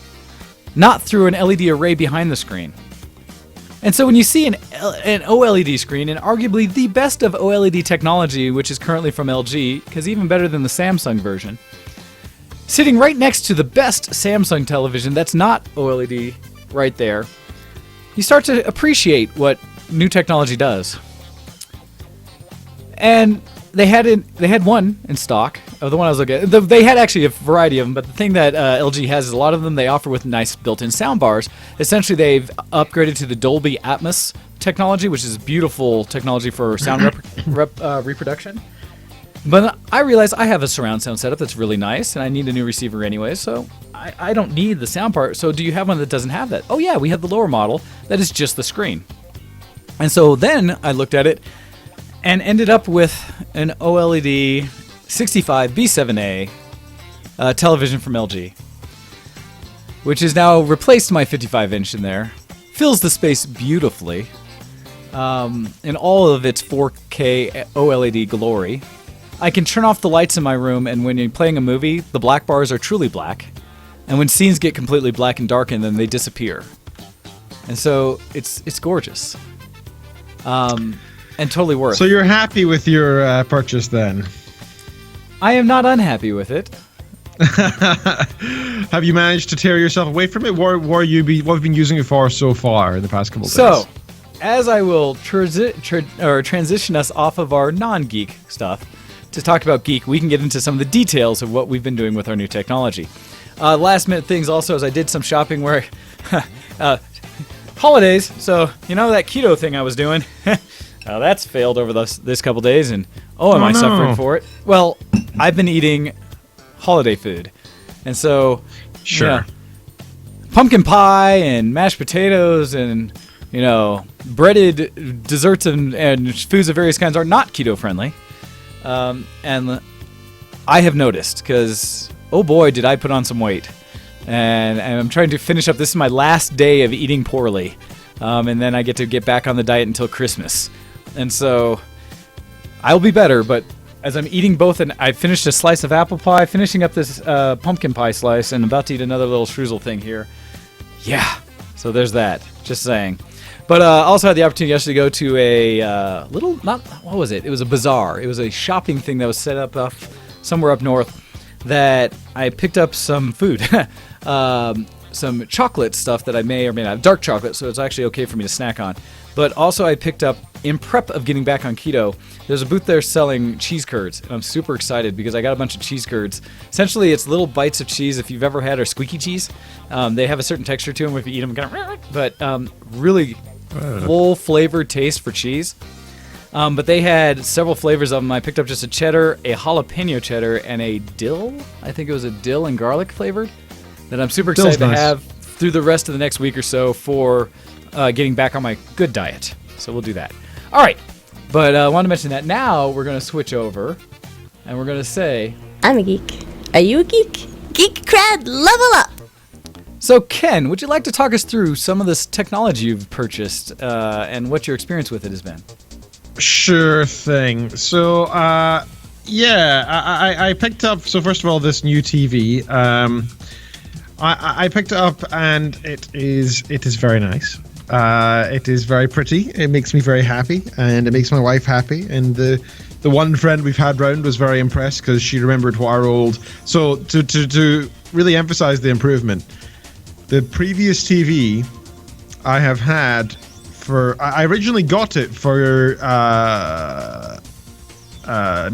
not through an LED array behind the screen. And so when you see an OLED screen, and arguably the best of OLED technology, which is currently from LG, because even better than the Samsung version, sitting right next to the best Samsung television that's not OLED right there, you start to appreciate what new technology does. And they had one in stock, the one I was looking at. They had actually a variety of them, but the thing that LG has is a lot of them they offer with nice built-in sound bars. Essentially, they've upgraded to the Dolby Atmos technology, which is beautiful technology for sound reproduction. But I realize I have a surround sound setup that's really nice, and I need a new receiver anyway, so I don't need the sound part. So do you have one that doesn't have that? Oh yeah, we have the lower model that is just the screen. And so then I looked at it and ended up with an OLED 65 B7A television from LG, which has now replaced my 55-inch in there. Fills the space beautifully in all of its 4K OLED glory. I can turn off the lights in my room, and when you're playing a movie, the black bars are truly black. And when scenes get completely black and darkened, then they disappear. And so it's gorgeous. And totally worth. So you're happy with your purchase then? I am not unhappy with it. Have you managed to tear yourself away from it? What have you been using it for so far in the past couple of days? So, as I will transition us off of our non-geek stuff to talk about geek, we can get into some of the details of what we've been doing with our new technology. Last minute things also is I did some shopping where holidays, so that keto thing I was doing. That's failed over this couple days, and am I suffering for it? Well, I've been eating holiday food, and so sure, pumpkin pie and mashed potatoes and breaded desserts and foods of various kinds are not keto friendly, and I have noticed because oh boy did I put on some weight, and I'm trying to finish up. This is my last day of eating poorly, and then I get back on the diet until Christmas. And so I'll be better, but as I'm eating both, and I finished a slice of apple pie, finishing up this pumpkin pie slice, and about to eat another little streusel thing here. Yeah, so there's that. Just saying. But also had the opportunity yesterday to go to a what was it? It was a bazaar. It was a shopping thing that was set up somewhere up north that I picked up some food. Some chocolate stuff that I may or may not have, dark chocolate, so it's actually okay for me to snack on. But also I picked up, in prep of getting back on keto, there's a booth there selling cheese curds, and I'm super excited because I got a bunch of cheese curds. Essentially, it's little bites of cheese, if you've ever had our squeaky cheese. They have a certain texture to them if you eat them, but really full flavored taste for cheese. But they had several flavors of them. I picked up just a cheddar, a jalapeno cheddar, and a dill. I think it was a dill and garlic flavored. That I'm super excited to have through the rest of the next week or so for getting back on my good diet. So we'll do that. All right. But I wanted to mention that now we're going to switch over and we're going to say... I'm a geek. Are you a geek? Geek cred, level up! So Ken, would you like to talk us through some of this technology you've purchased and what your experience with it has been? Sure thing. So, I picked up, so first of all, this new TV. I picked it up and it is very nice. It is very pretty. It makes me very happy, and it makes my wife happy. And the one friend we've had round was very impressed because she remembered what our old. So to really emphasize the improvement, the previous TV I have had for. I originally got it for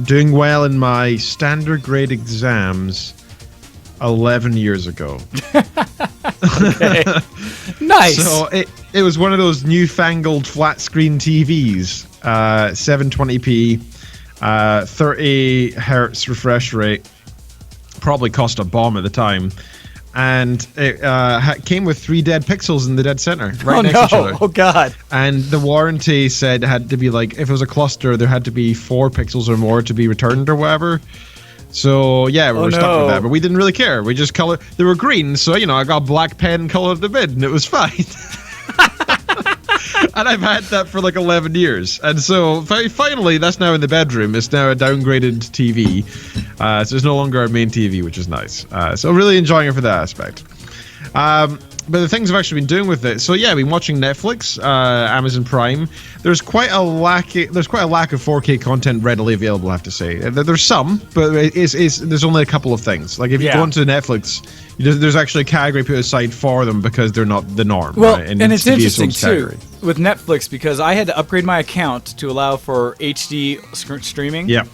doing well in my standard grade exams 11 years ago. Okay. Nice. So it was one of those newfangled flat screen TVs, 720p, 30 hertz refresh rate. Probably cost a bomb at the time. And it came with 3 dead pixels in the dead center, right next to each other. Oh, God. And the warranty said it had to be like, if it was a cluster, there had to be 4 pixels or more to be returned or whatever. So yeah, we were stuck with that, but we didn't really care. We just colored. They were green, so I got black pen colored the bid, and it was fine. And I've had that for like 11 years, and so finally, that's now in the bedroom. It's now a downgraded TV, so it's no longer our main TV, which is nice. So really enjoying it for that aspect. But the things I've actually been doing with it, so yeah, I've been watching Netflix, Amazon Prime. There's quite a lack of 4K content readily available, I have to say. There's some, but there's only a couple of things. Like if you go onto Netflix, there's actually a category put aside for them because they're not the norm. Well, right? and it's interesting too with Netflix because I had to upgrade my account to allow for HD streaming. Yeah.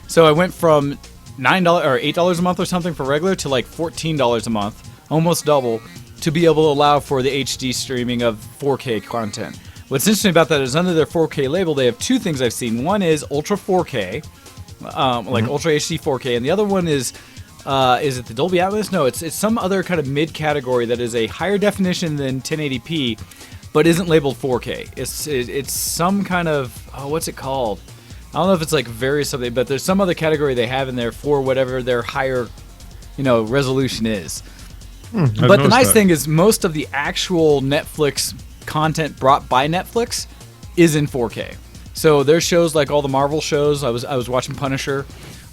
So I went from $9 or $8 a month or something for regular to like $14 a month, almost double, to be able to allow for the HD streaming of 4K content. What's interesting about that is under their 4K label, they have 2 things I've seen. One is Ultra 4K, like Ultra HD 4K, and the other one is it the Dolby Atmos? No, it's some other kind of mid-category that is a higher definition than 1080p, but isn't labeled 4K. It's some kind of, what's it called? I don't know if it's like various something, but there's some other category they have in there for whatever their higher, resolution is. But the nice thing is most of the actual Netflix content brought by Netflix is in 4K. So there's shows like all the Marvel shows. I was watching Punisher,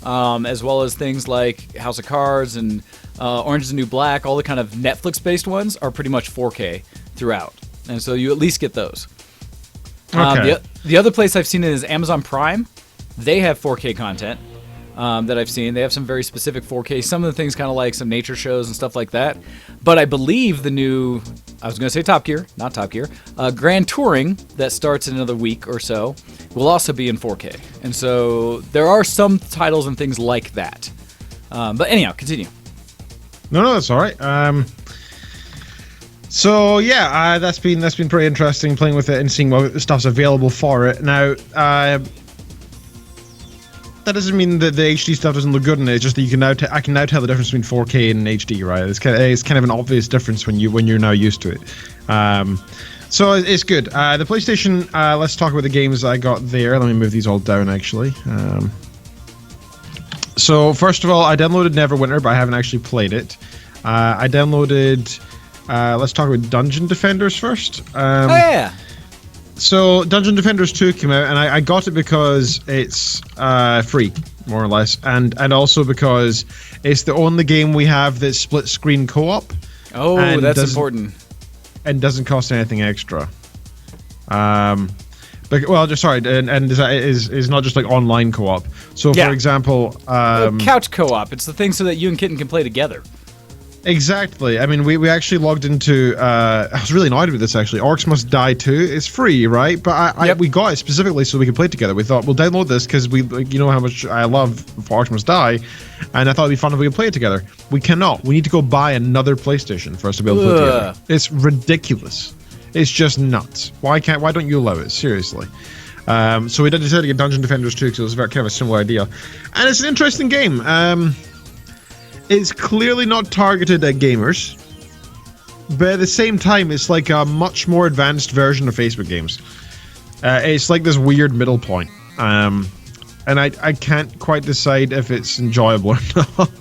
as well as things like House of Cards and Orange is the New Black. All the kind of Netflix-based ones are pretty much 4K throughout. And so you at least get those. Okay. The other place I've seen it is Amazon Prime. They have 4K content. That I've seen. They have some very specific 4K. Some of the things kind of like some nature shows and stuff like that. But I believe the new, I was going to say Top Gear, not Top Gear, Grand Touring that starts in another week or so will also be in 4K. And so there are some titles and things like that. But anyhow, continue. No, that's all right. So yeah, that's been pretty interesting playing with it and seeing what stuff's available for it. Now, that doesn't mean that the HD stuff doesn't look good in it. It's just that you can I can now tell the difference between 4K and HD, right? It's kind of an obvious difference when you're now used to it. So it's good. The PlayStation. Let's talk about the games I got there. Let me move these all down actually. So first of all, I downloaded Neverwinter, but I haven't actually played it. I downloaded. Let's talk about Dungeon Defenders first. Oh yeah. So Dungeon Defenders 2 came out, and I got it because it's free, more or less, and also because it's the only game we have that's split screen co-op. Oh, that's important. And doesn't cost anything extra. And is not just like online co-op. So for example, couch co-op. It's the thing so that you and Kitten can play together. Exactly. I mean, we actually logged into. I was really annoyed with this actually. Orcs Must Die 2 is free, right? But we got it specifically so we could play together. We thought we'll download this because you know how much I love Orcs Must Die, and I thought it'd be fun if we could play it together. We cannot. We need to go buy another PlayStation for us to be able to play it together. It's ridiculous. It's just nuts. Why don't you allow it? Seriously. So we decided to get Dungeon Defenders 2 because it was kind of a similar idea, and it's an interesting game. It's clearly not targeted at gamers, but at the same time, it's like a much more advanced version of Facebook games. It's like this weird middle point, and I can't quite decide if it's enjoyable or not.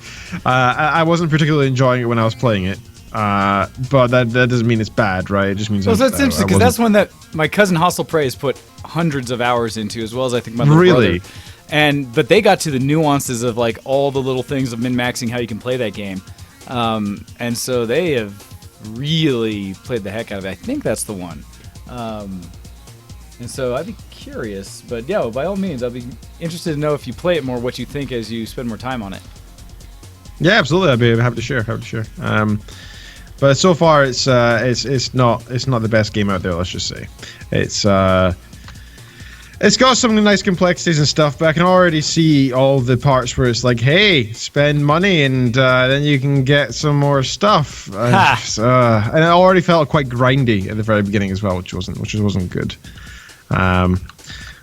I wasn't particularly enjoying it when I was playing it, but that doesn't mean it's bad, right? It just means that's interesting because that's one that my cousin Hostel Prey has put hundreds of hours into, as well as I think my little brother. But they got to the nuances of like all the little things of min-maxing how you can play that game, and so they have really played the heck out of it. I think that's the one, and so I'd be curious. But yeah, by all means, I'd be interested to know if you play it more, what you think as you spend more time on it. Yeah, absolutely. I'd be happy to share. But so far, it's not the best game out there. Let's just say It's got some nice complexities and stuff, but I can already see all the parts where it's like, hey, spend money and then you can get some more stuff. And it already felt quite grindy at the very beginning as well, which wasn't good.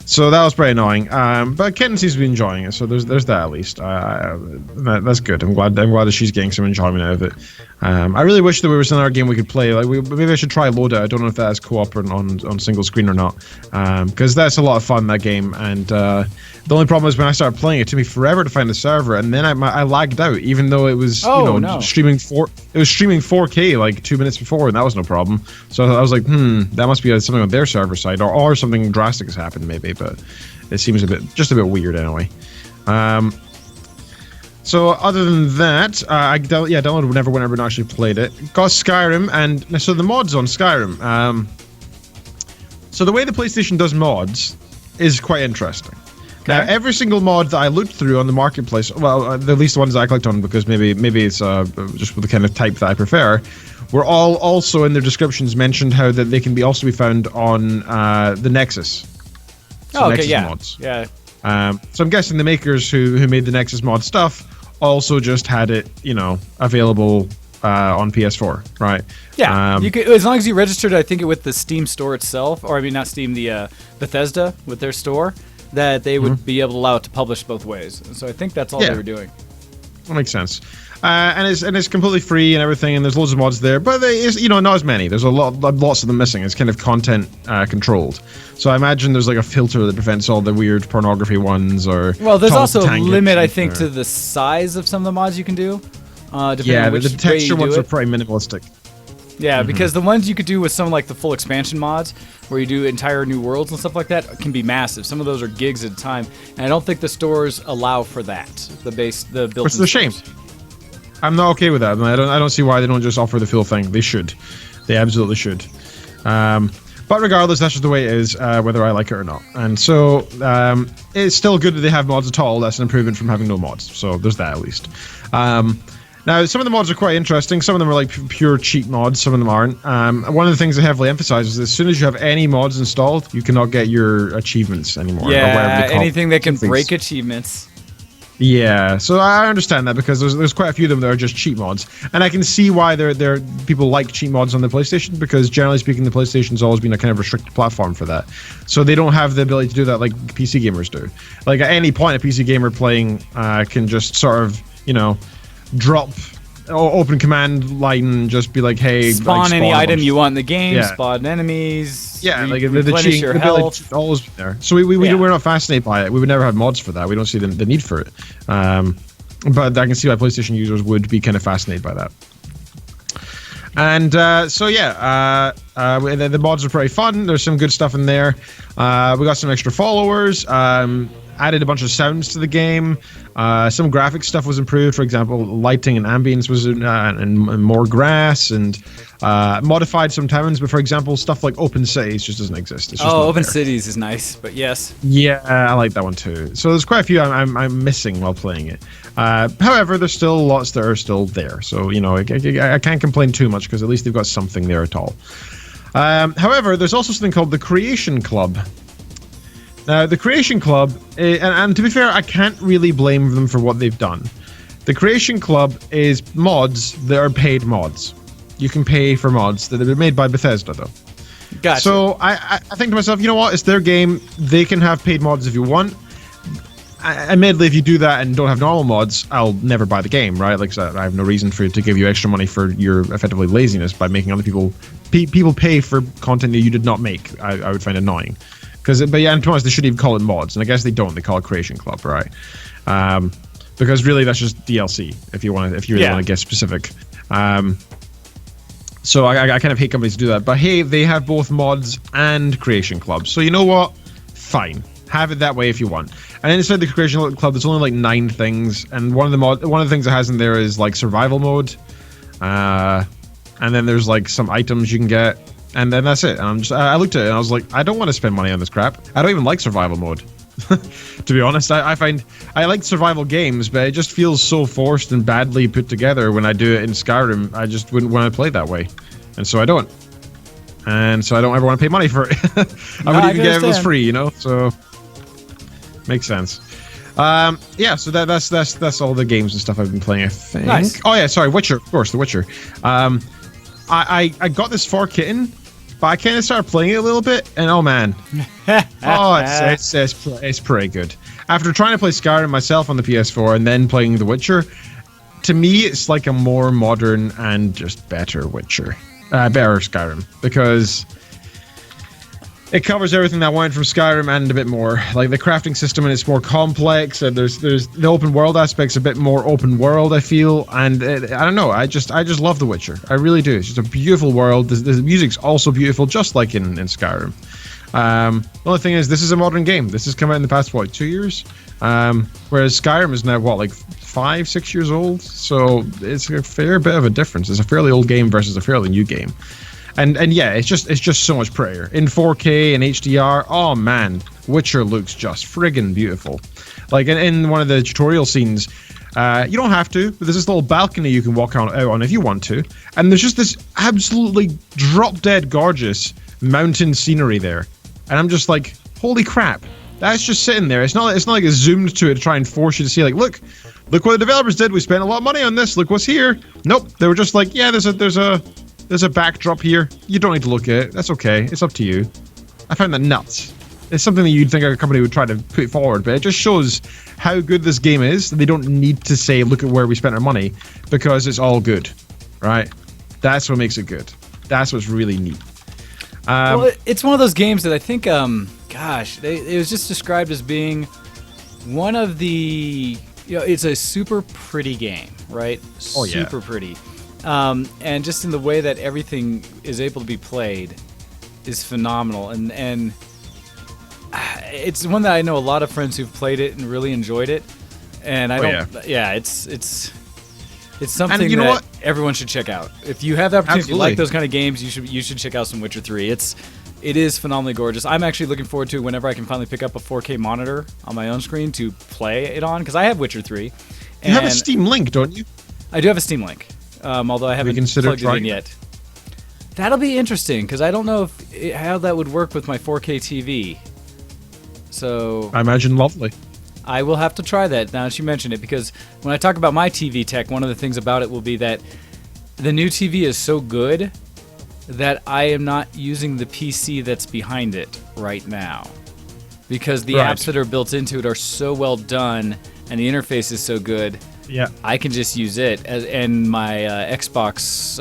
So that was pretty annoying. But Kitten seems to be enjoying it, so there's that at least. That's good. I'm glad that she's getting some enjoyment out of it. I really wish there was another game we could play. Like maybe I should try Loadout. I don't know if that has co-op or on single screen or not, because that's a lot of fun, that game. And the only problem is when I started playing, it took me forever to find the server, and then I lagged out, even though it was streaming 4K like 2 minutes before, and that was no problem. So I was like, that must be something on their server side, or something drastic has happened maybe. But it seems just a bit weird anyway. So other than that, I downloaded whenever and actually played it. Got Skyrim, and so the mods on Skyrim. So the way the PlayStation does mods is quite interesting. Okay. Now, every single mod that I looked through on the marketplace, well, at least the ones that I clicked on, because maybe it's just with the kind of type that I prefer, were all also in their descriptions mentioned how that they can also be found on the Nexus. So Nexus mods. Yeah. So I'm guessing the makers who made the Nexus mod stuff also just had it, available on PS4, right? Yeah, you could, as long as you registered, I think, with the Steam store itself, or I mean, not Steam, the Bethesda with their store, that they would be able to allow it to publish both ways. So I think that's all they were doing. That makes sense. And it's completely free and everything, and there's loads of mods there, but it's not as many. There's lots of them missing. It's kind of content controlled. So I imagine there's like a filter that prevents all the weird pornography ones, or there's also a limit, I think, to the size of some of the mods you can do. The texture ones are pretty minimalistic. Yeah, because the ones you could do with some like the full expansion mods, where you do entire new worlds and stuff like that, can be massive. Some of those are gigs at a time, and I don't think the stores allow for that. The built-in. Which is a shame. I'm not okay with that. I don't see why they don't just offer the full thing. They should. They absolutely should. But regardless, that's just the way it is, whether I like it or not. And so it's still good that they have mods at all. That's an improvement from having no mods. So there's that at least. Now, some of the mods are quite interesting. Some of them are like pure cheat mods. Some of them aren't. One of the things they heavily emphasize is that as soon as you have any mods installed, you cannot get your achievements anymore. Yeah, anything that can break achievements. Yeah, so I understand that, because there's quite a few of them that are just cheat mods, and I can see why there people like cheat mods on the PlayStation, because generally speaking, the PlayStation's always been a kind of restricted platform for that, so they don't have the ability to do that like PC gamers do. Like at any point, a PC gamer playing can just sort of drop open command line and just be like, hey, spawn any item you want in the game, spawn enemies. Yeah, like the cheating, your health. Always there. So we're not fascinated by it. We would never have mods for that. We don't see the need for it. But I can see why PlayStation users would be kind of fascinated by that. And the mods are pretty fun. There's some good stuff in there. We got some extra followers. Added a bunch of sounds to the game. Some graphic stuff was improved. For example, lighting and ambience was and more grass, and modified some towns. But for example, stuff like open cities just doesn't exist. It's just open cities is nice, but yes. Yeah, I like that one too. So there's quite a few I'm missing while playing it. However, there's still lots that are still there. So I can't complain too much, because at least they've got something there at all. However, there's also something called the Creation Club. Now, the Creation Club, and to be fair, I can't really blame them for what they've done. The Creation Club is mods that are paid mods. You can pay for mods that have been made by Bethesda, though. Gotcha. So I think to myself, you know what? It's their game. They can have paid mods if you want. Admittedly, if you do that and don't have normal mods, I'll never buy the game, right? Like, so I have no reason to give you extra money for your effectively laziness by making other people pay for content that you did not make. I would find annoying. And to be honest, they shouldn't even call it mods, and I guess they don't. They call it Creation Club, right? Because really, that's just DLC. If you really want to get specific. So I kind of hate companies to do that. But hey, they have both mods and Creation Club. So you know what? Fine, have it that way if you want. And inside the Creation Club, there's only like 9 things, and one of the things it has in there is like survival mode, and then there's like some items you can get. And then that's it. And I looked at it and I was like, I don't want to spend money on this crap. I don't even like survival mode. To be honest, I find I like survival games, but it just feels so forced and badly put together when I do it in Skyrim. I just wouldn't want to play that way. And so I don't. and so I don't ever want to pay money for it. I would even get it was free, so makes sense. Yeah, so that's all the games and stuff I've been playing, I think. Nice. Oh yeah, sorry, Witcher, of course, The Witcher. I got this for Kitten, but I kind of started playing it a little bit, and oh man, it's pretty good. After trying to play Skyrim myself on the PS4 and then playing The Witcher, to me it's like a more modern and just better Witcher, better Skyrim, because it covers everything that I wanted from Skyrim and a bit more. Like the crafting system, and it's more complex. And there's the open world aspects a bit more open world, I feel. And I don't know. I just love The Witcher. I really do. It's just a beautiful world. The music's also beautiful, just like in Skyrim. The only thing is, this is a modern game. This has come out in the past 2 years. Whereas Skyrim is now like 5-6 years old. So it's a fair bit of a difference. It's a fairly old game versus a fairly new game. And yeah, it's just so much prettier in 4K and HDR. Oh man, Witcher looks just friggin' beautiful. Like in one of the tutorial scenes, you don't have to, but there's this little balcony you can walk out on if you want to, and there's just this absolutely drop dead gorgeous mountain scenery there, and I'm just like, holy crap, that's just sitting there. It's not like it's zoomed to it to try and force you to see like, look what the developers did. We spent a lot of money on this. Look what's here. Nope, they were just like, yeah, there's a backdrop here. You don't need to look at it. That's okay. It's up to you. I found that nuts. It's something that you'd think a company would try to put forward, but it just shows how good this game is. They don't need to say, look at where we spent our money, because it's all good, right? That's what makes it good. That's what's really neat. Well, it's one of those games that I think, it was just described as being one of the, it's a super pretty game, right? Oh, yeah. Super pretty. And just in the way that everything is able to be played is phenomenal, and it's one that I know a lot of friends who've played it and really enjoyed it, and it's something that everyone should check out. If you have the opportunity, if you like those kind of games, you should check out some Witcher 3. It is phenomenally gorgeous. I'm actually looking forward to whenever I can finally pick up a 4K monitor on my own screen to play it on, because I have Witcher 3. You have a Steam Link, don't you? I do have a Steam Link. Although I haven't plugged it in yet. That'll be interesting, because I don't know how that would work with my 4K TV. So I imagine lovely. I will have to try that now that you mention it, because when I talk about my TV tech, one of the things about it will be that the new TV is so good that I am not using the PC that's behind it right now, because the apps that are built into it are so well done and the interface is so good. Yeah, I can just use it and my Xbox,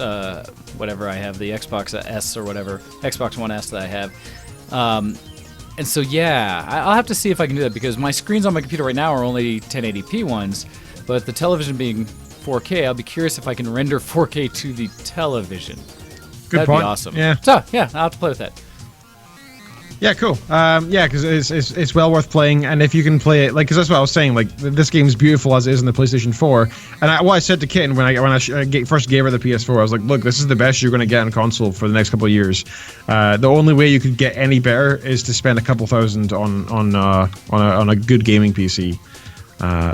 whatever I have, the Xbox S or whatever, Xbox One S that I have. And so, yeah, I'll have to see if I can do that, because my screens on my computer right now are only 1080p ones, but the television being 4K, I'll be curious if I can render 4K to the television. That'd be awesome. Yeah. So, yeah, I'll have to play with that. Yeah, cool. Yeah, because it's well worth playing, and if you can play it, like, because that's what I was saying, like, this game's beautiful as it is in the PlayStation 4, and what I said to Kitten when I first gave her the PS4, I was like, look, this is the best you're going to get on console for the next couple of years. The only way you could get any better is to spend a couple thousand on a good gaming PC.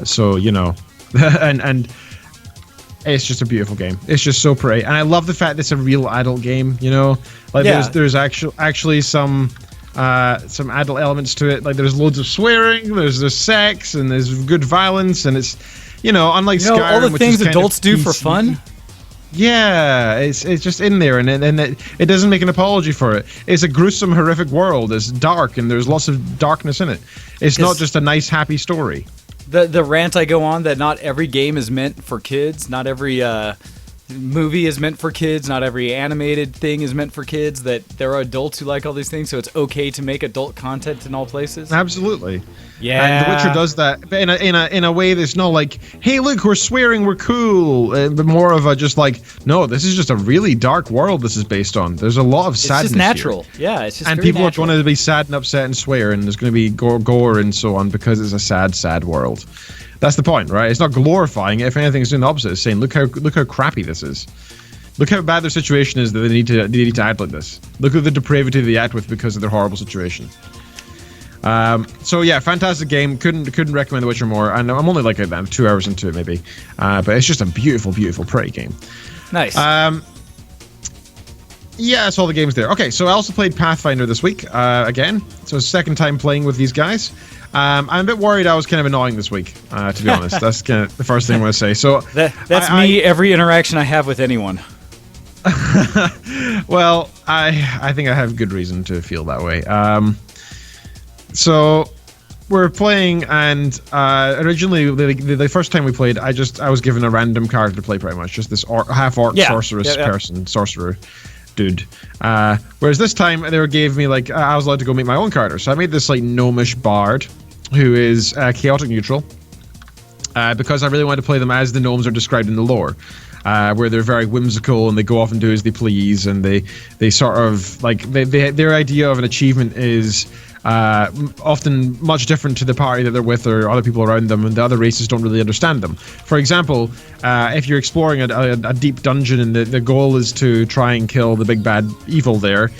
So, and it's just a beautiful game. It's just so pretty, and I love the fact that it's a real adult game. Like there's actually some adult elements to it. Like there's loads of swearing, there's sex, and there's good violence, and it's unlike Skyrim, all the which things is adults do for fun. Yeah, it's just in there, and it doesn't make an apology for it. It's a gruesome, horrific world. It's dark, and there's lots of darkness in it. It's not just a nice, happy story. The rant I go on that not every game is meant for kids, not every movie is meant for kids, not every animated thing is meant for kids, that there are adults who like all these things, so it's okay to make adult content in all places. Absolutely. Yeah. And The Witcher does that, but in a way that's not like, hey, look, we're swearing, we're cool, but more of a just like, no, this is just a really dark world this is based on. There's a lot of sadness. It's just natural. Here. Yeah, it's just and very people natural. are going to be sad and upset and swear, and there's going to be gore and so on, because it's a sad, sad world. That's the point, right? It's not glorifying it. If anything, it's doing the opposite. It's saying, look how crappy this is. Look how bad their situation is that they need to act like this. Look at the depravity they act with because of their horrible situation. So yeah, fantastic game. Couldn't recommend The Witcher more. And I'm only like 2 hours into it maybe, but it's just a beautiful, beautiful, pretty game. Nice. Yeah, it's all the games there. Okay, so I also played Pathfinder this week, again. So second time playing with these guys. I'm a bit worried I was kind of annoying this week, to be honest. That's kind of the first thing I want to say. So that's me every interaction I have with anyone. Well, I think I have good reason to feel that way. So we're playing, and originally the first time we played, I was given a random card to play pretty much, just this half orc sorcerer dude. Whereas this time they gave me like I was allowed to go make my own character, so I made this like gnomish bard who is chaotic neutral, because I really wanted to play them as the gnomes are described in the lore. Where they're very whimsical and they go off and do as they please, and they sort of like their idea of an achievement is often much different to the party that they're with or other people around them, and the other races don't really understand them. For example, if you're exploring a deep dungeon and the goal is to try and kill the big bad evil there,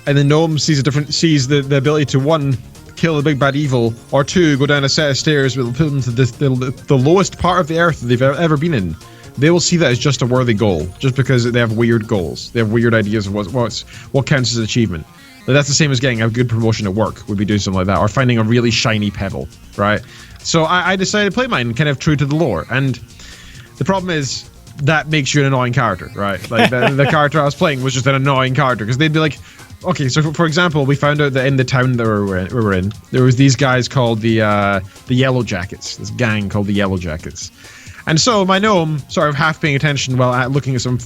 and the gnome sees the ability to, one, kill the big bad evil, or two, go down a set of stairs that will put them to the lowest part of the earth that they've ever been in. They will see that as just a worthy goal, just because they have weird goals. They have weird ideas of what counts as achievement. But that's the same as getting a good promotion at work, would be doing something like that, or finding a really shiny pebble, right? So I decided to play mine kind of true to the lore, and the problem is that makes you an annoying character, right? Like the character I was playing was just an annoying character, because they'd be like, okay, so for example, we found out that in the town that we were in, there was these guys called the Yellow Jackets, this gang called the Yellow Jackets. And so my gnome, sort of half paying attention while looking at some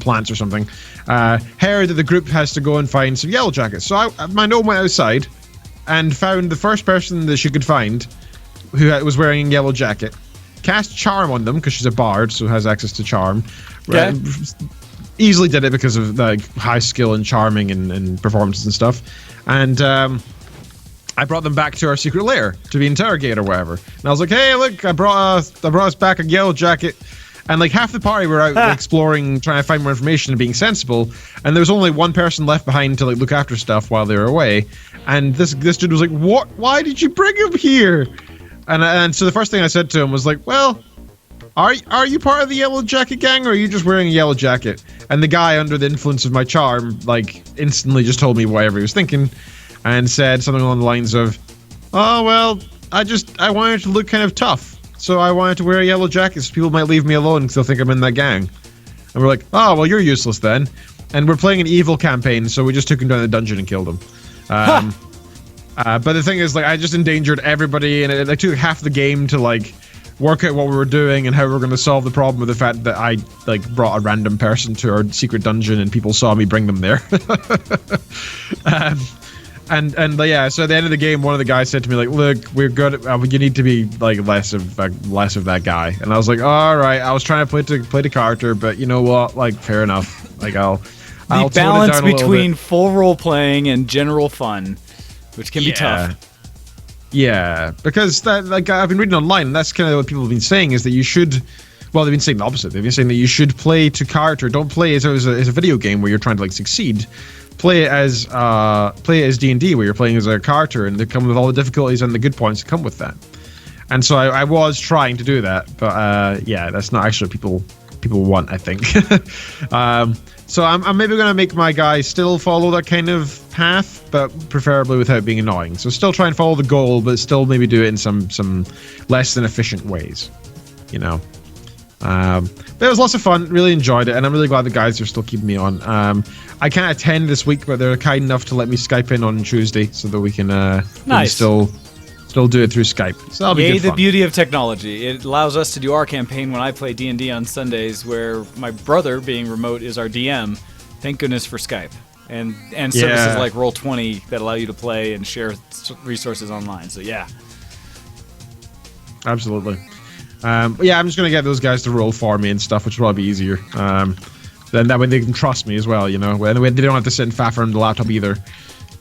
plants or something, heard that the group has to go and find some yellow jackets. So my gnome went outside and found the first person that she could find who was wearing a yellow jacket, cast charm on them because she's a bard, so has access to charm. Okay. Easily did it because of like high skill in charming and performances and stuff. And I brought them back to our secret lair to be interrogated or whatever. And I was like, hey, look, I brought us back a yellow jacket. And like half the party were out exploring, trying to find more information and being sensible. And there was only one person left behind to like look after stuff while they were away. And this dude was like, what? Why did you bring him here? And so the first thing I said to him was like, well, are you part of the Yellow Jacket gang, or are you just wearing a yellow jacket? And the guy, under the influence of my charm, like instantly just told me whatever he was thinking. And said something along the lines of, oh, well, I wanted to look kind of tough. So I wanted to wear a yellow jacket so people might leave me alone because they'll think I'm in that gang. And we're like, oh, well, you're useless then. And we're playing an evil campaign, so we just took him down the dungeon and killed him. But the thing is, like, I just endangered everybody, and it took half the game to, like, work out what we were doing and how we were going to solve the problem with the fact that I, like, brought a random person to our secret dungeon and people saw me bring them there. And yeah, so at the end of the game, one of the guys said to me, like, look, we're good. You need to be like less of that guy. And I was like, all right. I was trying to play the character, but you know what? Like, fair enough. Like, I'll the balance between full role playing and general fun, which can be tough. Yeah, because that, like, I've been reading online, and that's kind of what people have been saying, is that you should. Well, they've been saying the opposite. They've been saying that you should play to character. Don't play as a video game where you're trying to like succeed. Play it as D&D, where you're playing as a character, and they come with all the difficulties and the good points that come with that. And so I was trying to do that, but yeah, that's not actually what people want, I think. So I'm maybe going to make my guy still follow that kind of path, but preferably without being annoying. So still try and follow the goal, but still maybe do it in some less than efficient ways, you know. But it was lots of fun, really enjoyed it, and I'm really glad the guys are still keeping me on. I can't attend this week, but they're kind enough to let me Skype in on Tuesday so that we can still do it through Skype. So that'll be good fun. The beauty of technology. It allows us to do our campaign when I play D&D on Sundays, where my brother, being remote, is our DM. Thank goodness for Skype. And services like Roll20 that allow you to play and share resources online. So yeah. Absolutely. But yeah, I'm just going to get those guys to roll for me and stuff, which will probably be easier. Then that way they can trust me as well, you know. They don't have to sit and faff around the laptop either.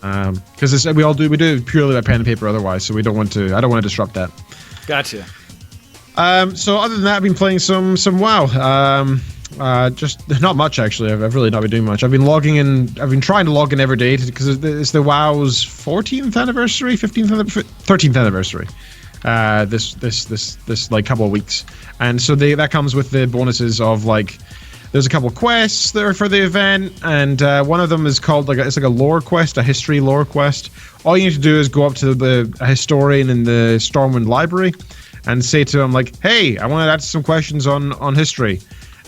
Because we do it purely by pen and paper otherwise, so I don't want to disrupt that. Gotcha. So other than that, I've been playing some WoW. Just not much actually. I've really not been doing much. I've been logging in. I've been trying to log in every day because it's the WoW's 14th anniversary, 13th anniversary. This like couple of weeks, and so that comes with the bonuses of like There's a couple quests there for the event, and one of them is called it's like a lore quest, a history lore quest. All you need to do is go up to a historian in the Stormwind Library and say to him like, "Hey, I want to ask some questions on history,"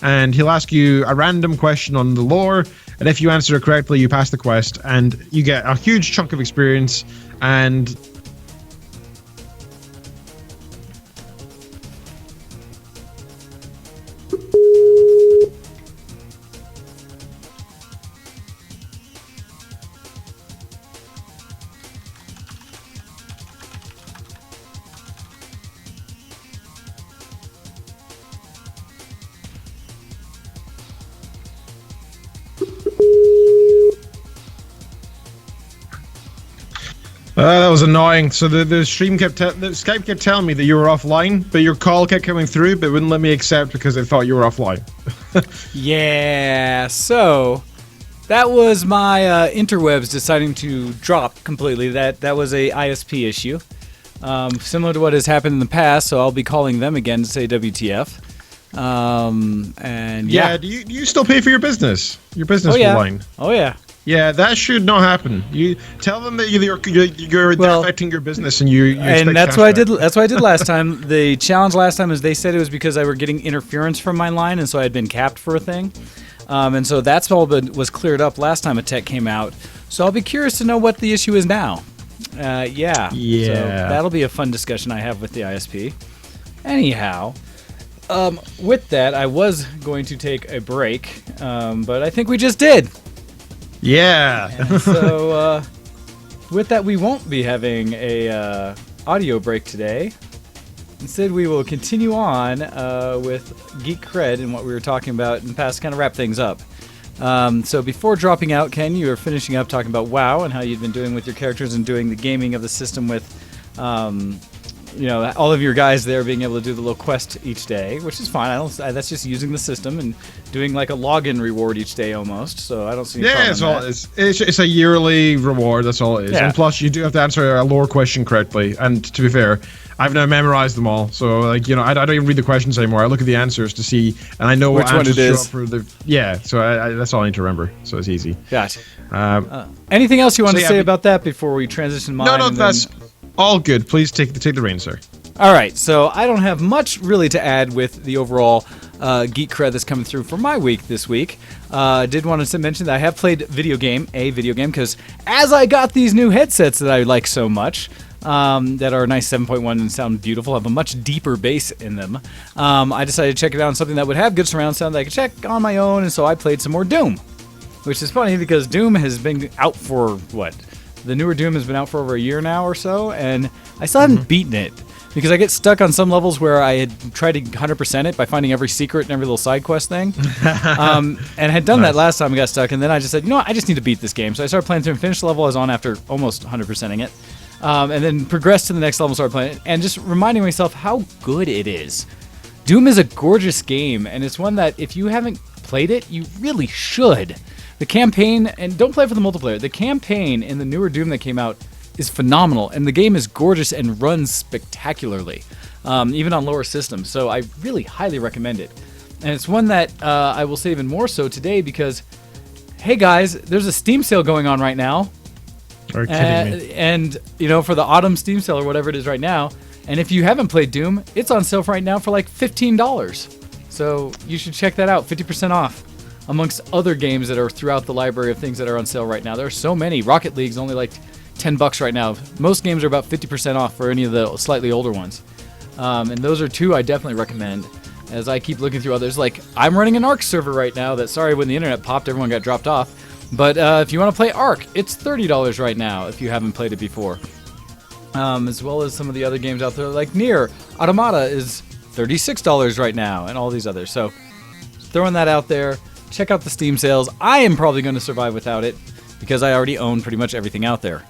and he'll ask you a random question on the lore, and if you answer it correctly, you pass the quest, and you get a huge chunk of experience. And that was annoying. So the stream the Skype kept telling me that you were offline, but your call kept coming through, but wouldn't let me accept because it thought you were offline. Yeah, so that was my interwebs deciding to drop completely. That was a ISP issue, similar to what has happened in the past. So I'll be calling them again to say WTF. And yeah, do you still pay for your business? Your business line? Oh yeah. Yeah, that should not happen. You tell them that you're affecting your business, and you and that's what I did. That's what I did last time. The challenge last time is they said it was because I were getting interference from my line, and so I had been capped for a thing. And so that's all was cleared up last time a tech came out. So I'll be curious to know what the issue is now. Yeah. So that'll be a fun discussion I have with the ISP. Anyhow, with that, I was going to take a break, but I think we just did. Yeah. And so with that, we won't be having a audio break today. Instead, we will continue on with Geek Cred and what we were talking about in the past, kind of wrap things up. So before dropping out, Ken, you were finishing up talking about WoW and how you'd been doing with your characters and doing the gaming of the system with all of your guys there being able to do the little quest each day, which is fine. That's just using the system and doing like a login reward each day almost. So I don't see any problem with that. It's a yearly reward. That's all it is. Yeah. And plus, you do have to answer a lore question correctly. And to be fair, I've now memorized them all. So I don't even read the questions anymore. I look at the answers to see, and I know which what answers one it is. show up for the. Yeah. So that's all I need to remember. So it's easy. Gotcha. Anything else you want to say about that before we transition mine? No, that's all good. Please take the reins, sir. All right, so I don't have much really to add with the overall geek cred that's coming through for my week this week. Did want to mention that I have played a video game, because as I got these new headsets that I like so much, that are nice 7.1 and sound beautiful, have a much deeper bass in them, I decided to check it out on something that would have good surround sound that I could check on my own, and so I played some more Doom. Which is funny because Doom has been out for, the newer Doom has been out for over a year now or so, and I still haven't beaten it. Because I get stuck on some levels where I had tried to 100% it by finding every secret and every little side quest thing. And had done that last time I got stuck, and then I just said, I just need to beat this game. So I started playing through and finished the level I was on after almost 100%ing it. And then progressed to the next level, started playing it, and just reminding myself how good it is. Doom is a gorgeous game, and it's one that if you haven't played it, you really should. The campaign, and don't play for the multiplayer, the campaign in the newer Doom that came out is phenomenal, and the game is gorgeous and runs spectacularly, even on lower systems. So I really highly recommend it. And it's one that I will say even more so today because, hey guys, there's a Steam sale going on right now. Are you kidding me? And, for the autumn Steam sale or whatever it is right now, and if you haven't played Doom, it's on sale right now for like $15. So you should check that out, 50% off. Amongst other games that are throughout the library of things that are on sale right now. There are so many. Rocket League's only like $10 right now. Most games are about 50% off for any of the slightly older ones. And those are two I definitely recommend. As I keep looking through others, like I'm running an Ark server right now that, sorry, when the internet popped, everyone got dropped off. But if you want to play Ark, it's $30 right now if you haven't played it before. As well as some of the other games out there, like Nier Automata is $36 right now, and all these others. So throwing that out there. Check out the Steam sales. I am probably going to survive without it because I already own pretty much everything out there.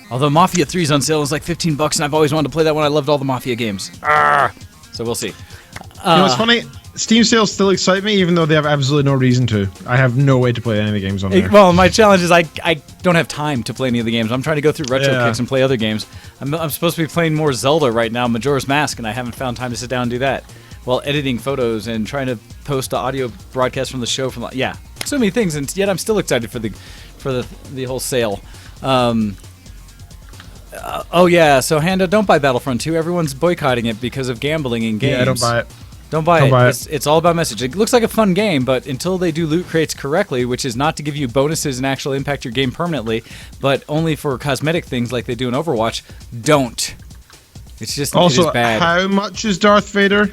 Although Mafia 3 is on sale, it's like $15, and I've always wanted to play that one. I loved all the Mafia games. So we'll see. What's funny? Steam sales still excite me, even though they have absolutely no reason to. I have no way to play any of the games on there. Well, my challenge is I don't have time to play any of the games. I'm trying to go through retro kicks and play other games. I'm supposed to be playing more Zelda right now, Majora's Mask, and I haven't found time to sit down and do that. while editing photos and trying to post the audio broadcast from the show. Yeah, so many things, and yet I'm still excited for the whole sale. Oh yeah, so Handa, don't buy Battlefront 2. Everyone's boycotting it because of gambling in games. Yeah, don't buy it. Don't buy it. It's all about message. It looks like a fun game, but until they do loot crates correctly, which is not to give you bonuses and actually impact your game permanently, but only for cosmetic things like they do in Overwatch, don't. It's just Also, it is bad. how much is Darth Vader?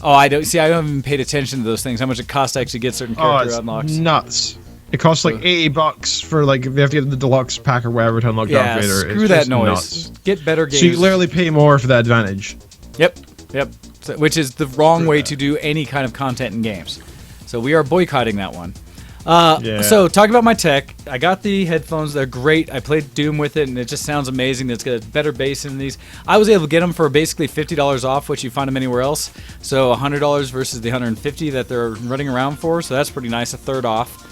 Oh, I don't even paid attention to those things. How much it costs to actually get certain character It's unlocks. nuts. It costs like $80 for like they have to get the deluxe pack or whatever to unlock Yeah, Darth Vader. screw It's that just noise. nuts. Get better games. So you literally pay more for that advantage. Yep. So, which is the wrong way to do any kind of content in games. So we are boycotting that one. Yeah. So talking about my tech, I got the headphones. They're great. I played Doom with it, and it just sounds amazing. It's got a better bass in these. I was able to get them for basically $50 off, which you find them anywhere else. So $100 versus the $150 that they're running around for. So that's pretty nice. A third off.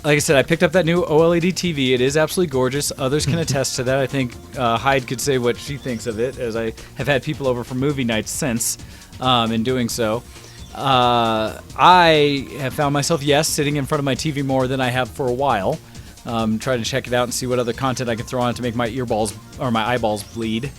Like I said, I picked up that new OLED TV. It is absolutely gorgeous. Others can attest to that. I think Hyde could say what she thinks of it, as I have had people over for movie nights since in doing so. I have found myself, sitting in front of my TV more than I have for a while, trying to check it out and see what other content I can throw on it to make my earballs or my eyeballs bleed.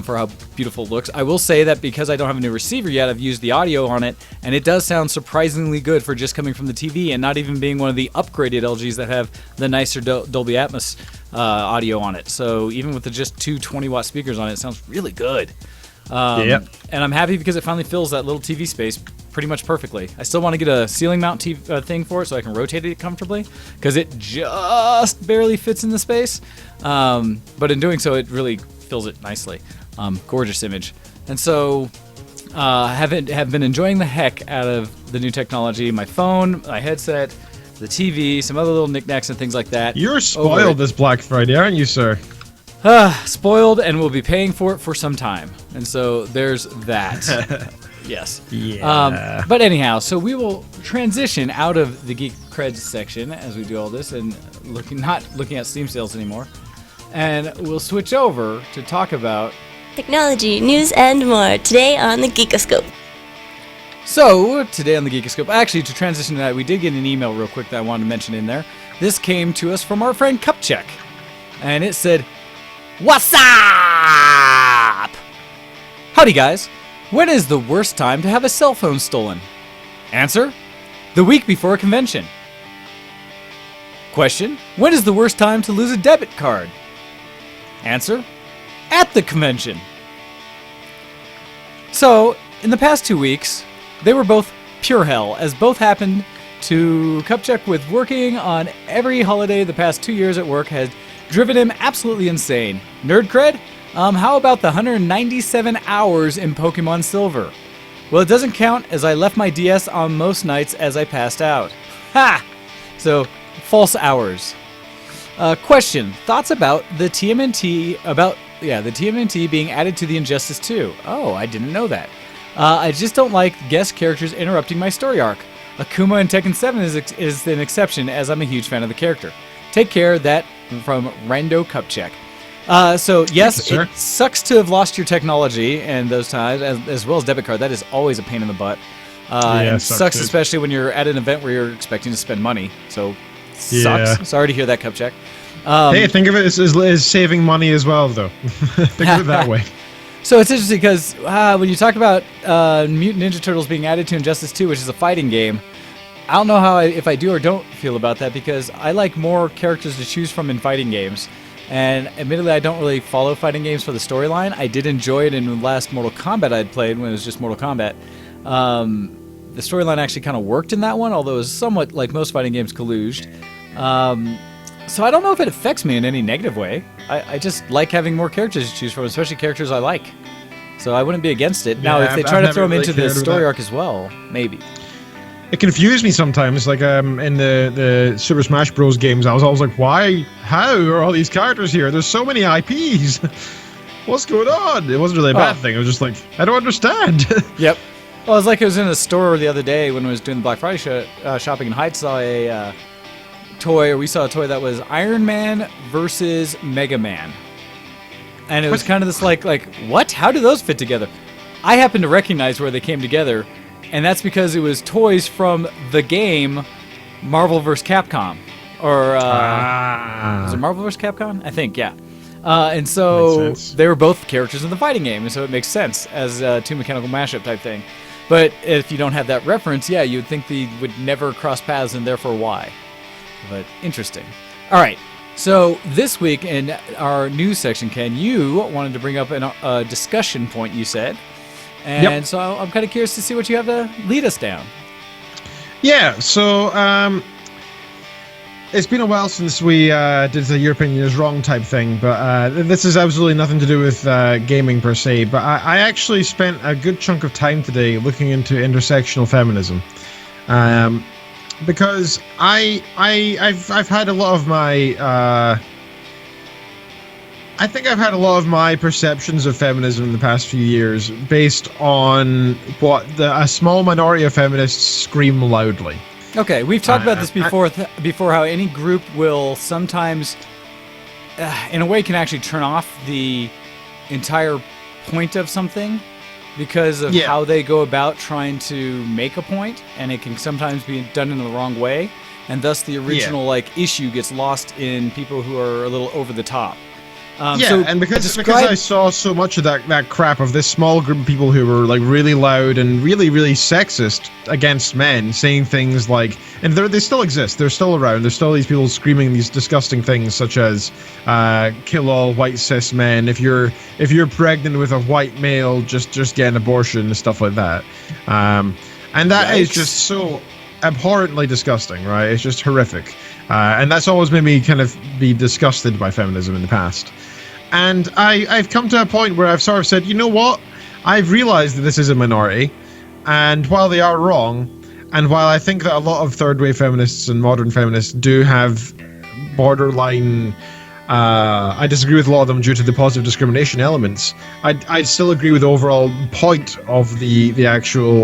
For how beautiful it looks. I will say that because I don't have a new receiver yet, I've used the audio on it, and it does sound surprisingly good for just coming from the TV and not even being one of the upgraded LGs that have the nicer Dolby Atmos audio on it. So even with the just two 20-watt speakers on it, it sounds really good. Yep. And I'm happy because it finally fills that little TV space pretty much perfectly. I still want to get a ceiling mount thing for it so I can rotate it comfortably because it just barely fits in the space. But in doing so, it really fills it nicely. Gorgeous image. And so have been enjoying the heck out of the new technology. My phone, my headset, the TV, some other little knickknacks and things like that. You're spoiled this Black Friday, aren't you, sir? Spoiled, and will be paying for it for some time. And so there's that. Yes. Yeah. But anyhow, so we will transition out of the Geek Creds section as we do all this and not looking at Steam sales anymore. And we'll switch over to talk about Technology, news, and more today on the Geekoscope. So, today on the Geekoscope, actually, to transition to that, we did get an email real quick that I wanted to mention in there. This came to us from our friend Cupcheck. And it said, "What's up? Howdy, guys. When is the worst time to have a cell phone stolen? Answer, the week before a convention. Question, when is the worst time to lose a debit card? Answer, at the convention." So, in the past 2 weeks, they were both pure hell, as both happened to Cupcheck with working on every holiday the past 2 years at work has driven him absolutely insane. Nerd cred? How about the 197 hours in Pokemon Silver? Well, it doesn't count, as I left my DS on most nights as I passed out. Ha! So, false hours. Question, thoughts about the TMNT, the TMNT being added to the Injustice 2. Oh, I didn't know that. I just don't like guest characters interrupting my story arc. Akuma in Tekken 7 is an exception, as I'm a huge fan of the character. Take care, that from Rando Cupcheck. So, yes, you, it sucks to have lost your technology and those times, as well as debit card. That is always a pain in the butt. And sucks dude. especially when you're at an event where you're expecting to spend money. So, Yeah. sucks. Sorry to hear that, Cupcheck. Hey, think of it as saving money as well, though. Think of it that way. So it's interesting because when you talk about Mutant Ninja Turtles being added to Injustice 2, which is a fighting game, I don't know if I do or don't feel about that because I like more characters to choose from in fighting games. And admittedly, I don't really follow fighting games for the storyline. I did enjoy it in the last Mortal Kombat I'd played when it was just Mortal Kombat. The storyline actually kind of worked in that one, although it was somewhat like most fighting games, coluged. So I don't know if it affects me in any negative way. I just like having more characters to choose from, especially characters I like. So I wouldn't be against it. Now, if they try to throw them into the story arc as well, maybe. It confused me sometimes, like in the Super Smash Bros. Games, I was always like, why, how are all these characters here? There's so many IPs. What's going on? It wasn't really a bad thing. It was just like, I don't understand. Yep. Well, it was like I was in a store the other day when I was doing the Black Friday shopping, and Hyde saw a we saw a toy that was Iron Man versus Mega Man. And it was kind of this like, what? How do those fit together? I happen to recognize where they came together, and that's because it was toys from the game Marvel vs. Capcom. Or, was it Marvel vs. Capcom? I think, yeah. And so they were both characters in the fighting game, and so it makes sense as a two mechanical mashup type thing. But if you don't have that reference, yeah, you would think they would never cross paths, and therefore why? But interesting. All right. So this week in our news section, Ken, you wanted to bring up a discussion point, you said. And so I'm kind of curious to see what you have to lead us down. Yeah, so it's been a while since we did the Your Opinion is Wrong type thing, but this has absolutely nothing to do with gaming per se. But I actually spent a good chunk of time today looking into intersectional feminism, because I've had a lot of my I think I've had a lot of my perceptions of feminism in the past few years based on what a small minority of feminists scream loudly. Okay, we've talked about this before, how any group will sometimes, in a way, can actually turn off the entire point of something because of how they go about trying to make a point, and it can sometimes be done in the wrong way, and thus the original issue gets lost in people who are a little over the top. And because I saw so much of that crap of this small group of people who were like really loud and really, really sexist against men, saying things like, and they still exist, they're still around, there's still these people screaming these disgusting things such as kill all white cis men, if you're pregnant with a white male, just get an abortion and stuff like that. And that is just so abhorrently disgusting, right? It's just horrific. And that's always made me kind of be disgusted by feminism in the past. And I've come to a point where I've sort of said, you know what? I've realized that this is a minority, and while they are wrong, and while I think that a lot of third-wave feminists and modern feminists do have borderline, I disagree with a lot of them due to the positive discrimination elements, I still agree with the overall point of the actual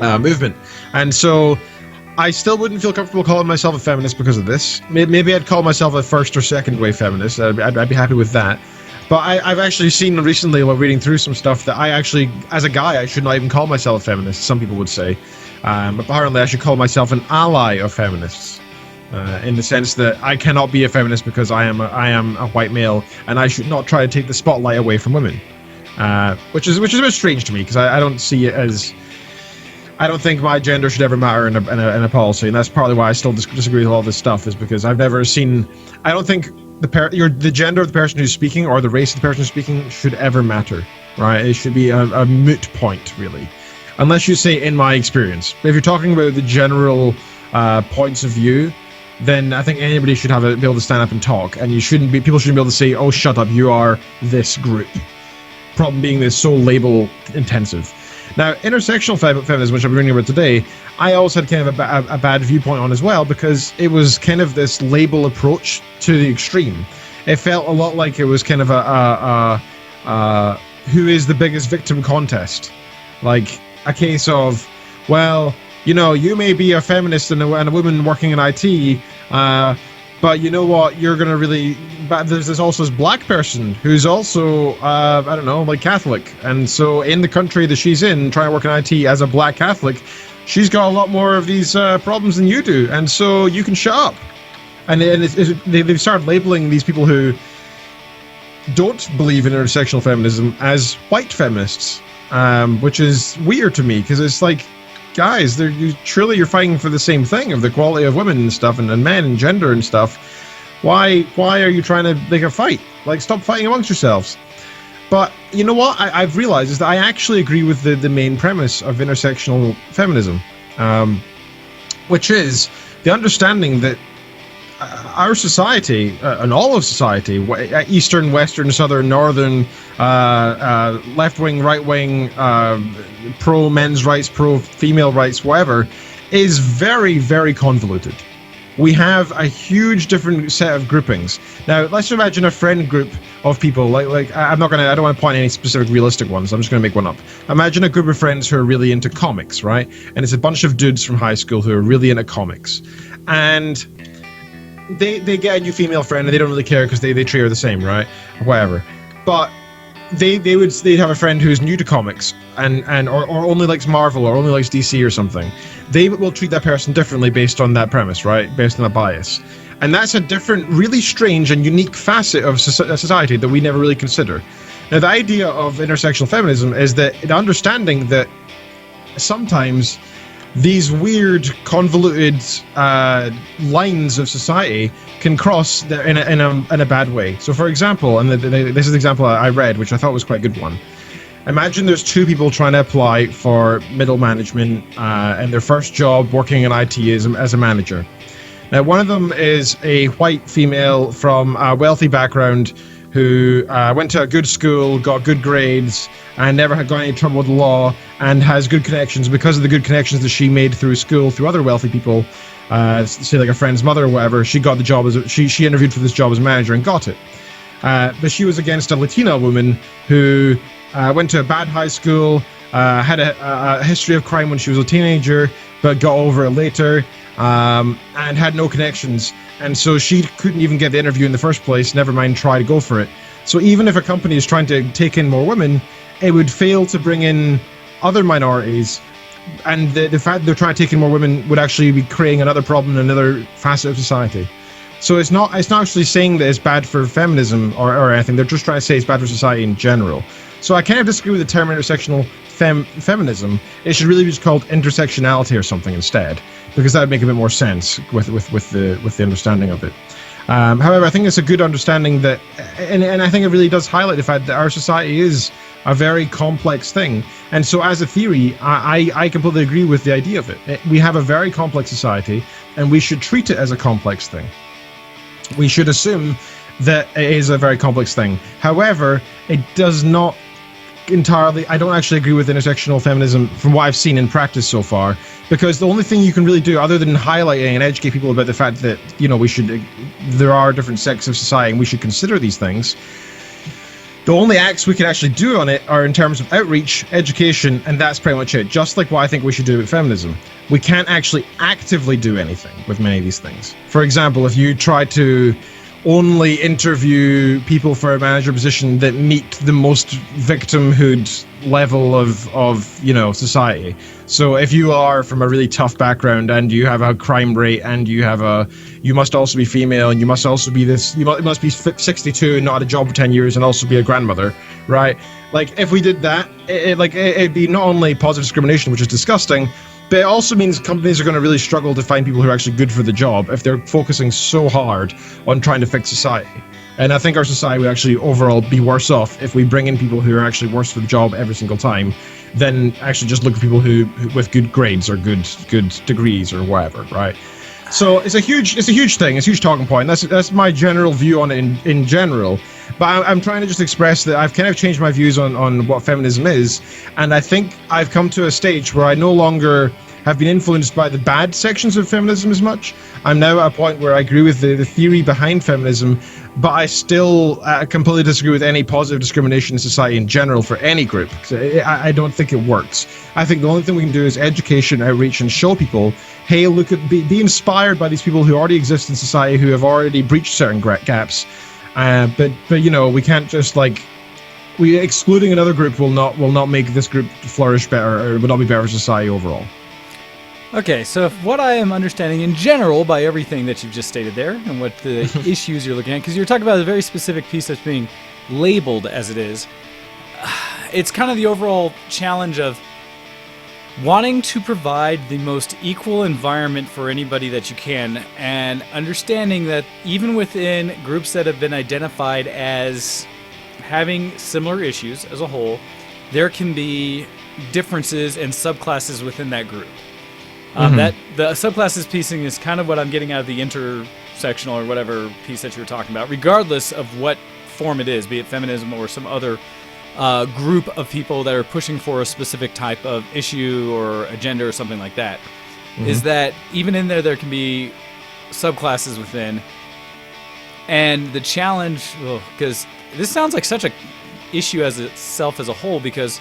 movement. And so I still wouldn't feel comfortable calling myself a feminist because of this. Maybe I'd call myself a first or second wave feminist. I'd be happy with that. But I've actually seen recently, while reading through some stuff, that I actually, as a guy, I should not even call myself a feminist, some people would say. But apparently I should call myself an ally of feminists. In the sense that I cannot be a feminist because I am a white male, and I should not try to take the spotlight away from women. Which is a bit strange to me, because I don't see it as... I don't think my gender should ever matter in a policy, and that's partly why I still disagree with all this stuff, is because I've never seen... I don't think the gender of the person who's speaking or the race of the person who's speaking should ever matter, right? It should be a moot point, really. Unless you say, in my experience. If you're talking about the general points of view, then I think anybody should be able to stand up and talk, and people shouldn't be able to say, oh, shut up, you are this group. Problem being this so label intensive. Now, intersectional feminism, which I'm reading about today, I also had kind of a bad viewpoint on as well, because it was kind of this label approach to the extreme. It felt a lot like it was kind of who is the biggest victim contest. Like a case of, well, you know, you may be a feminist and a woman working in IT, but you know what, you're going to really... But there's also this black person who's also, I don't know, like Catholic. And so in the country that she's in, trying to work in IT as a black Catholic, she's got a lot more of these problems than you do. And so you can shut up. And they've started labeling these people who don't believe in intersectional feminism as white feminists, which is weird to me, because it's like, guys, you're fighting for the same thing, of the equality of women and stuff, and men and gender and stuff. Why are you trying to make a fight? Like, stop fighting amongst yourselves. But you know what I've realized is that I actually agree with the main premise of intersectional feminism, which is the understanding that our society, and all of society, Eastern, Western, Southern, Northern, left-wing, right-wing, pro-men's rights, pro-female rights, whatever, is very, very convoluted. We have a huge different set of groupings. Now, let's imagine a friend group of people, like I don't want to point any specific realistic ones, I'm just going to make one up. Imagine a group of friends who are really into comics, right? And it's a bunch of dudes from high school who are really into comics. And they get a new female friend and they don't really care because they treat her the same, right? Whatever. But they'd have a friend who's new to comics and or only likes Marvel or only likes DC or something. They will treat that person differently based on that premise, right? Based on a bias. And that's a different, really strange and unique facet of society that we never really consider. Now, the idea of intersectional feminism is that the understanding that sometimes these weird, convoluted lines of society can cross in a bad way. So, for example, and this is the example I read, which I thought was quite a good one. Imagine there's two people trying to apply for middle management, and their first job working in IT is as a manager. Now, one of them is a white female from a wealthy background who went to a good school, got good grades, and never had got any trouble with the law, and has good connections. Because of the good connections that she made through school, through other wealthy people, say like a friend's mother or whatever, she got the job she interviewed for this job as manager and got it. But she was against a Latina woman who went to a bad high school, had a history of crime when she was a teenager, but got over it later, and had no connections. And so she couldn't even get the interview in the first place, never mind try to go for it. So even if a company is trying to take in more women, it would fail to bring in other minorities. And the fact that they're trying to take in more women would actually be creating another problem in another facet of society. So it's not actually saying that it's bad for feminism or anything. They're just trying to say it's bad for society in general. So I kind of disagree with the term intersectional feminism. It should really be just called intersectionality or something instead, because that would make a bit more sense with the understanding of it. However, I think it's a good understanding that, and I think it really does highlight the fact that our society is a very complex thing. And so as a theory, I completely agree with the idea of it. We have a very complex society, and we should treat it as a complex thing. We should assume that it is a very complex thing. However, it does not entirely, I don't actually agree with intersectional feminism from what I've seen in practice so far, because the only thing you can really do other than highlighting and educate people about the fact that, you know, there are different sects of society and we should consider these things, the only acts we can actually do on it are in terms of outreach, education, and that's pretty much it. Just like what I think we should do with feminism. We can't actually actively do anything with many of these things. For example, if you try to only interview people for a manager position that meet the most victimhood level of you know, society. So if you are from a really tough background and you have a crime rate and you must also be female and you must also be you must be 62 and not had a job for 10 years and also be a grandmother, right? Like if we did that, it'd be not only positive discrimination, which is disgusting, but it also means companies are going to really struggle to find people who are actually good for the job if they're focusing so hard on trying to fix society. And I think our society would actually overall be worse off if we bring in people who are actually worse for the job every single time than actually just look for people who with good grades or good degrees or whatever, right? So it's a huge thing. It's a huge talking point. That's my general view on it in general. But I'm trying to just express that I've kind of changed my views on what feminism is, and I think I've come to a stage where I no longer have been influenced by the bad sections of feminism as much. I'm now at a point where I agree with the theory behind feminism, but I still completely disagree with any positive discrimination in society in general for any group. I don't think it works. I think the only thing we can do is education, outreach, and show people, hey, look at be inspired by these people who already exist in society, who have already breached certain gaps. But you know, we can't just excluding another group will not make this group flourish better, or will not be better for society overall. Okay, so if what I am understanding in general by everything that you've just stated there and what the issues you're looking at, because you're talking about a very specific piece that's being labeled as it is, it's kind of the overall challenge of wanting to provide the most equal environment for anybody that you can, and understanding that even within groups that have been identified as having similar issues as a whole, there can be differences and subclasses within that group. That the subclasses piecing is kind of what I'm getting out of the intersectional or whatever piece that you were talking about, regardless of what form it is, be it feminism or some other group of people that are pushing for a specific type of issue or agenda or something like that, is that even in there can be subclasses within. And the challenge, because this sounds like such a issue as itself as a whole, because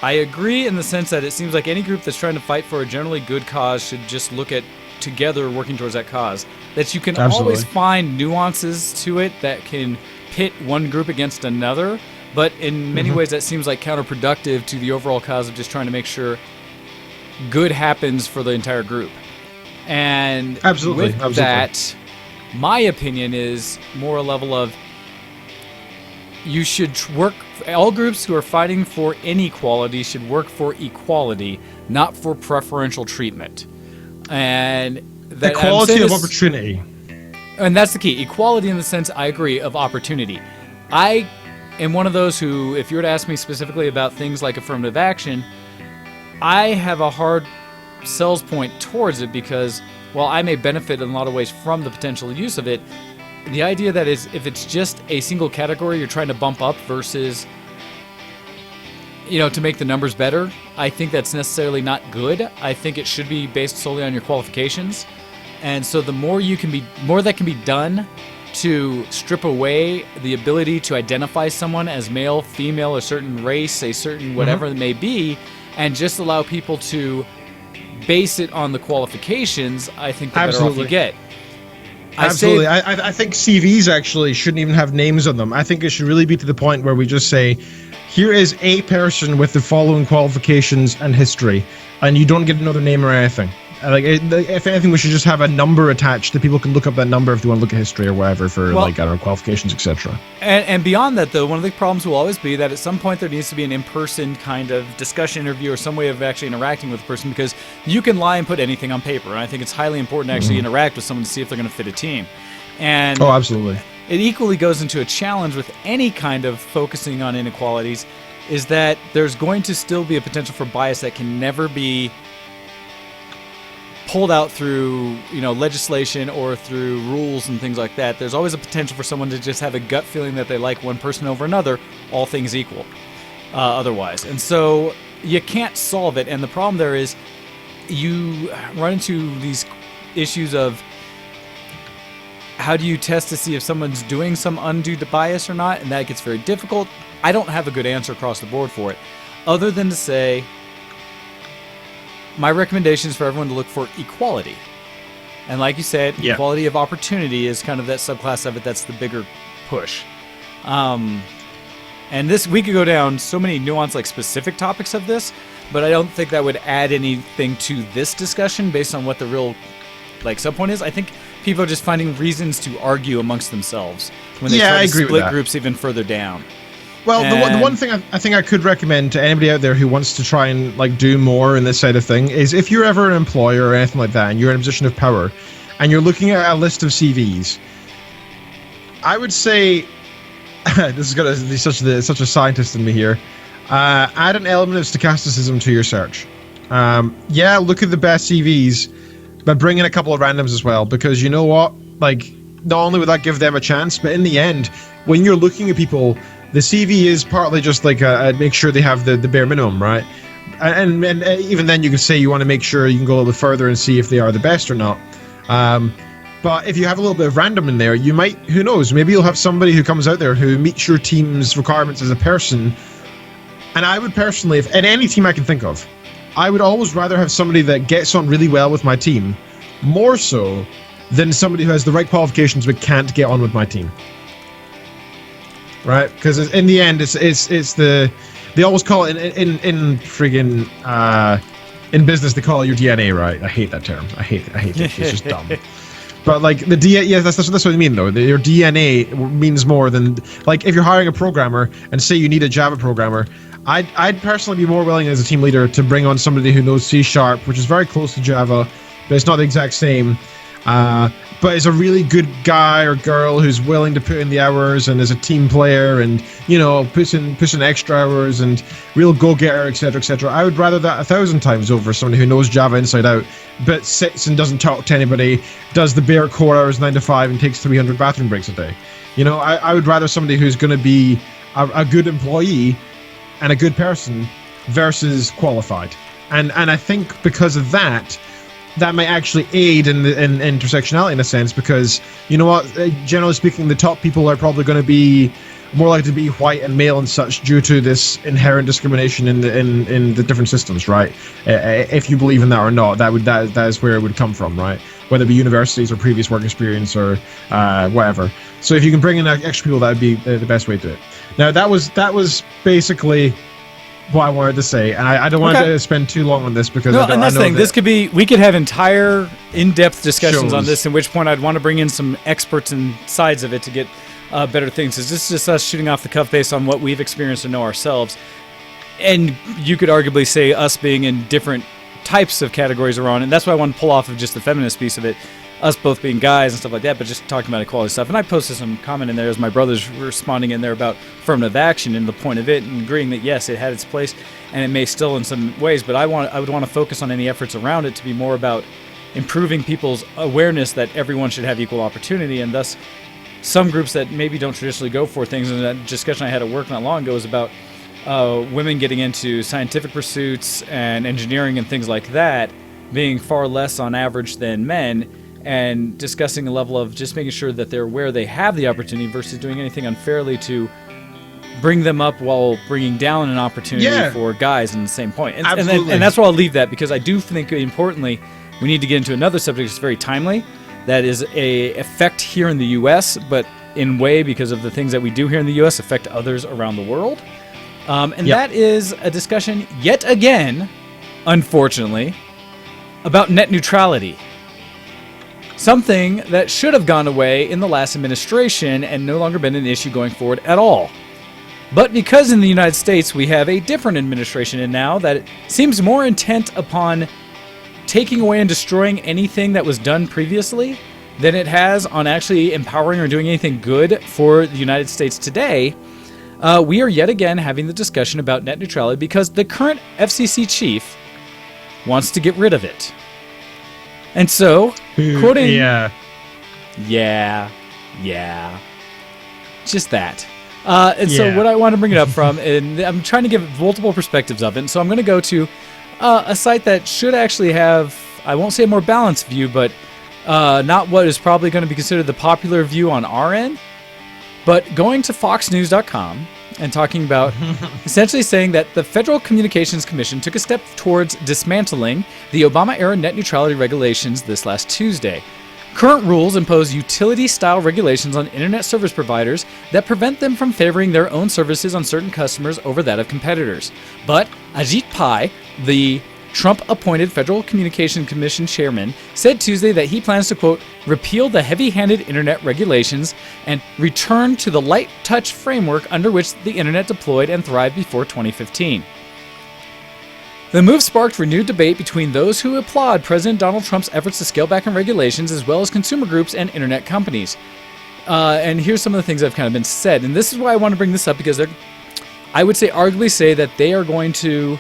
I agree in the sense that it seems like any group that's trying to fight for a generally good cause should just look at together working towards that cause. That you can always find nuances to it that can pit one group against another, but in many ways that seems like counterproductive to the overall cause of just trying to make sure good happens for the entire group. And with that, my opinion is more a level of you should work. All groups who are fighting for inequality should work for equality, not for preferential treatment. And that equality of opportunity. And that's the key. Equality in the sense, I agree, of opportunity. I am one of those who, if you were to ask me specifically about things like affirmative action, I have a hard sells point towards it because while I may benefit in a lot of ways from the potential use of it, the idea that is if it's just a single category you're trying to bump up versus, to make the numbers better, I think that's necessarily not good. I think it should be based solely on your qualifications. And so the more that can be done to strip away the ability to identify someone as male, female, a certain race, a certain whatever it may be, and just allow people to base it on the qualifications, I think the better off you get. Absolutely. I think CVs actually shouldn't even have names on them. I think it should really be to the point where we just say, here is a person with the following qualifications and history, and you don't get another name or anything. If anything, we should just have a number attached that people can look up that number if they want to look at history or whatever for, qualifications, etc. And beyond that, though, one of the problems will always be that at some point there needs to be an in-person kind of discussion interview or some way of actually interacting with the person, because you can lie and put anything on paper, and I think it's highly important to actually interact with someone to see if they're going to fit a team. And absolutely. It equally goes into a challenge with any kind of focusing on inequalities, is that there's going to still be a potential for bias that can never be pulled out through legislation or through rules and things like that. There's always a potential for someone to just have a gut feeling that they like one person over another, all things equal otherwise. And so you can't solve it. And the problem there is you run into these issues of how do you test to see if someone's doing some undue bias or not, and that gets very difficult. I don't have a good answer across the board for it, other than to say my recommendation is for everyone to look for equality. And like you said, equality of opportunity is kind of that subclass of it that's the bigger push. And we could go down so many nuanced, specific topics of this, but I don't think that would add anything to this discussion based on what the real subpoint is. I think people are just finding reasons to argue amongst themselves when they try to split groups even further down. Well, the one thing I think I could recommend to anybody out there who wants to try and do more in this side of thing is if you're ever an employer or anything like that and you're in a position of power and you're looking at a list of CVs, I would say this is going to be such a scientist in me here. Add an element of stochasticism to your search. Look at the best CVs, but bring in a couple of randoms as well, because you know what? Not only would that give them a chance, but in the end, when you're looking at people, the CV is partly just make sure they have the bare minimum, right? And even then you can say you want to make sure you can go a little bit further and see if they are the best or not. But if you have a little bit of random in there, you might, who knows, maybe you'll have somebody who comes out there who meets your team's requirements as a person. And I would personally, if in any team I can think of, I would always rather have somebody that gets on really well with my team, more so than somebody who has the right qualifications but can't get on with my team. Right, because in the end, it's they always call it in friggin' in business they call it your DNA, right? I hate that term. I hate it. It's just dumb. But the DNA, that's what I mean though. Your DNA means more than if you're hiring a programmer and say you need a Java programmer. I'd personally be more willing as a team leader to bring on somebody who knows C#, which is very close to Java, but it's not the exact same. But is a really good guy or girl who's willing to put in the hours and is a team player and puts in extra hours and real go-getter, etc., etc. I would rather that 1,000 times over somebody who knows Java inside out, but sits and doesn't talk to anybody, does the bare core hours 9 to 5 and takes 300 bathroom breaks a day. I would rather somebody who's going to be a good employee and a good person versus qualified. And I think because of that might actually aid in intersectionality in a sense, because you know what, generally speaking, the top people are probably going to be more likely to be white and male and such due to this inherent discrimination in the different systems, right? If you believe in that or not, that is where it would come from, right? Whether it be universities or previous work experience or whatever. So if you can bring in extra people, that would be the best way to do it. Now that was basically what I wanted to say, and I don't want to spend too long on this because no, and that's the thing. We could have entire in-depth discussions on this. In which point, I'd want to bring in some experts and sides of it to get better things. This is just us shooting off the cuff based on what we've experienced and know ourselves. And you could arguably say us being in different types of categories around, and that's why I want to pull off of just the feminist piece of it. Us both being guys and stuff like that, but just talking about equality stuff. And I posted some comment in there as my brother's responding in there about affirmative action and the point of it, and agreeing that yes, it had its place, and it may still in some ways. But I would want to focus on any efforts around it to be more about improving people's awareness that everyone should have equal opportunity, and thus some groups that maybe don't traditionally go for things. And that discussion I had at work not long ago was about women getting into scientific pursuits and engineering and things like that being far less on average than men. And discussing a level of just making sure that they're aware they have the opportunity versus doing anything unfairly to bring them up while bringing down an opportunity for guys in the same point. And that's where I'll leave that, because I do think, importantly, we need to get into another subject that's very timely. That is a effect here in the U.S., but in way, because of the things that we do here in the U.S., affect others around the world. That is a discussion, yet again, unfortunately, about net neutrality. Something that should have gone away in the last administration and no longer been an issue going forward at all. But because in the United States we have a different administration and now that it seems more intent upon taking away and destroying anything that was done previously than it has on actually empowering or doing anything good for the United States today, we are yet again having the discussion about net neutrality because the current FCC chief wants to get rid of it. And so, quoting... Yeah. Just that. So what I want to bring it up from, and I'm trying to give multiple perspectives of it, and so I'm going to go to a site that should actually have, I won't say a more balanced view, but not what is probably going to be considered the popular view on our end, but going to foxnews.com and talking about essentially saying that the Federal Communications Commission took a step towards dismantling the Obama-era net neutrality regulations this last Tuesday. Current rules impose utility-style regulations on internet service providers that prevent them from favoring their own services on certain customers over that of competitors. But Ajit Pai, the Trump-appointed Federal Communications Commission chairman, said Tuesday that he plans to, quote, repeal the heavy-handed internet regulations and return to the light-touch framework under which the internet deployed and thrived before 2015. The move sparked renewed debate between those who applaud President Donald Trump's efforts to scale back on regulations as well as consumer groups and internet companies. And here's some of the things that have kind of been said. And this is why I want to bring this up, because I would say arguably say that they are going to...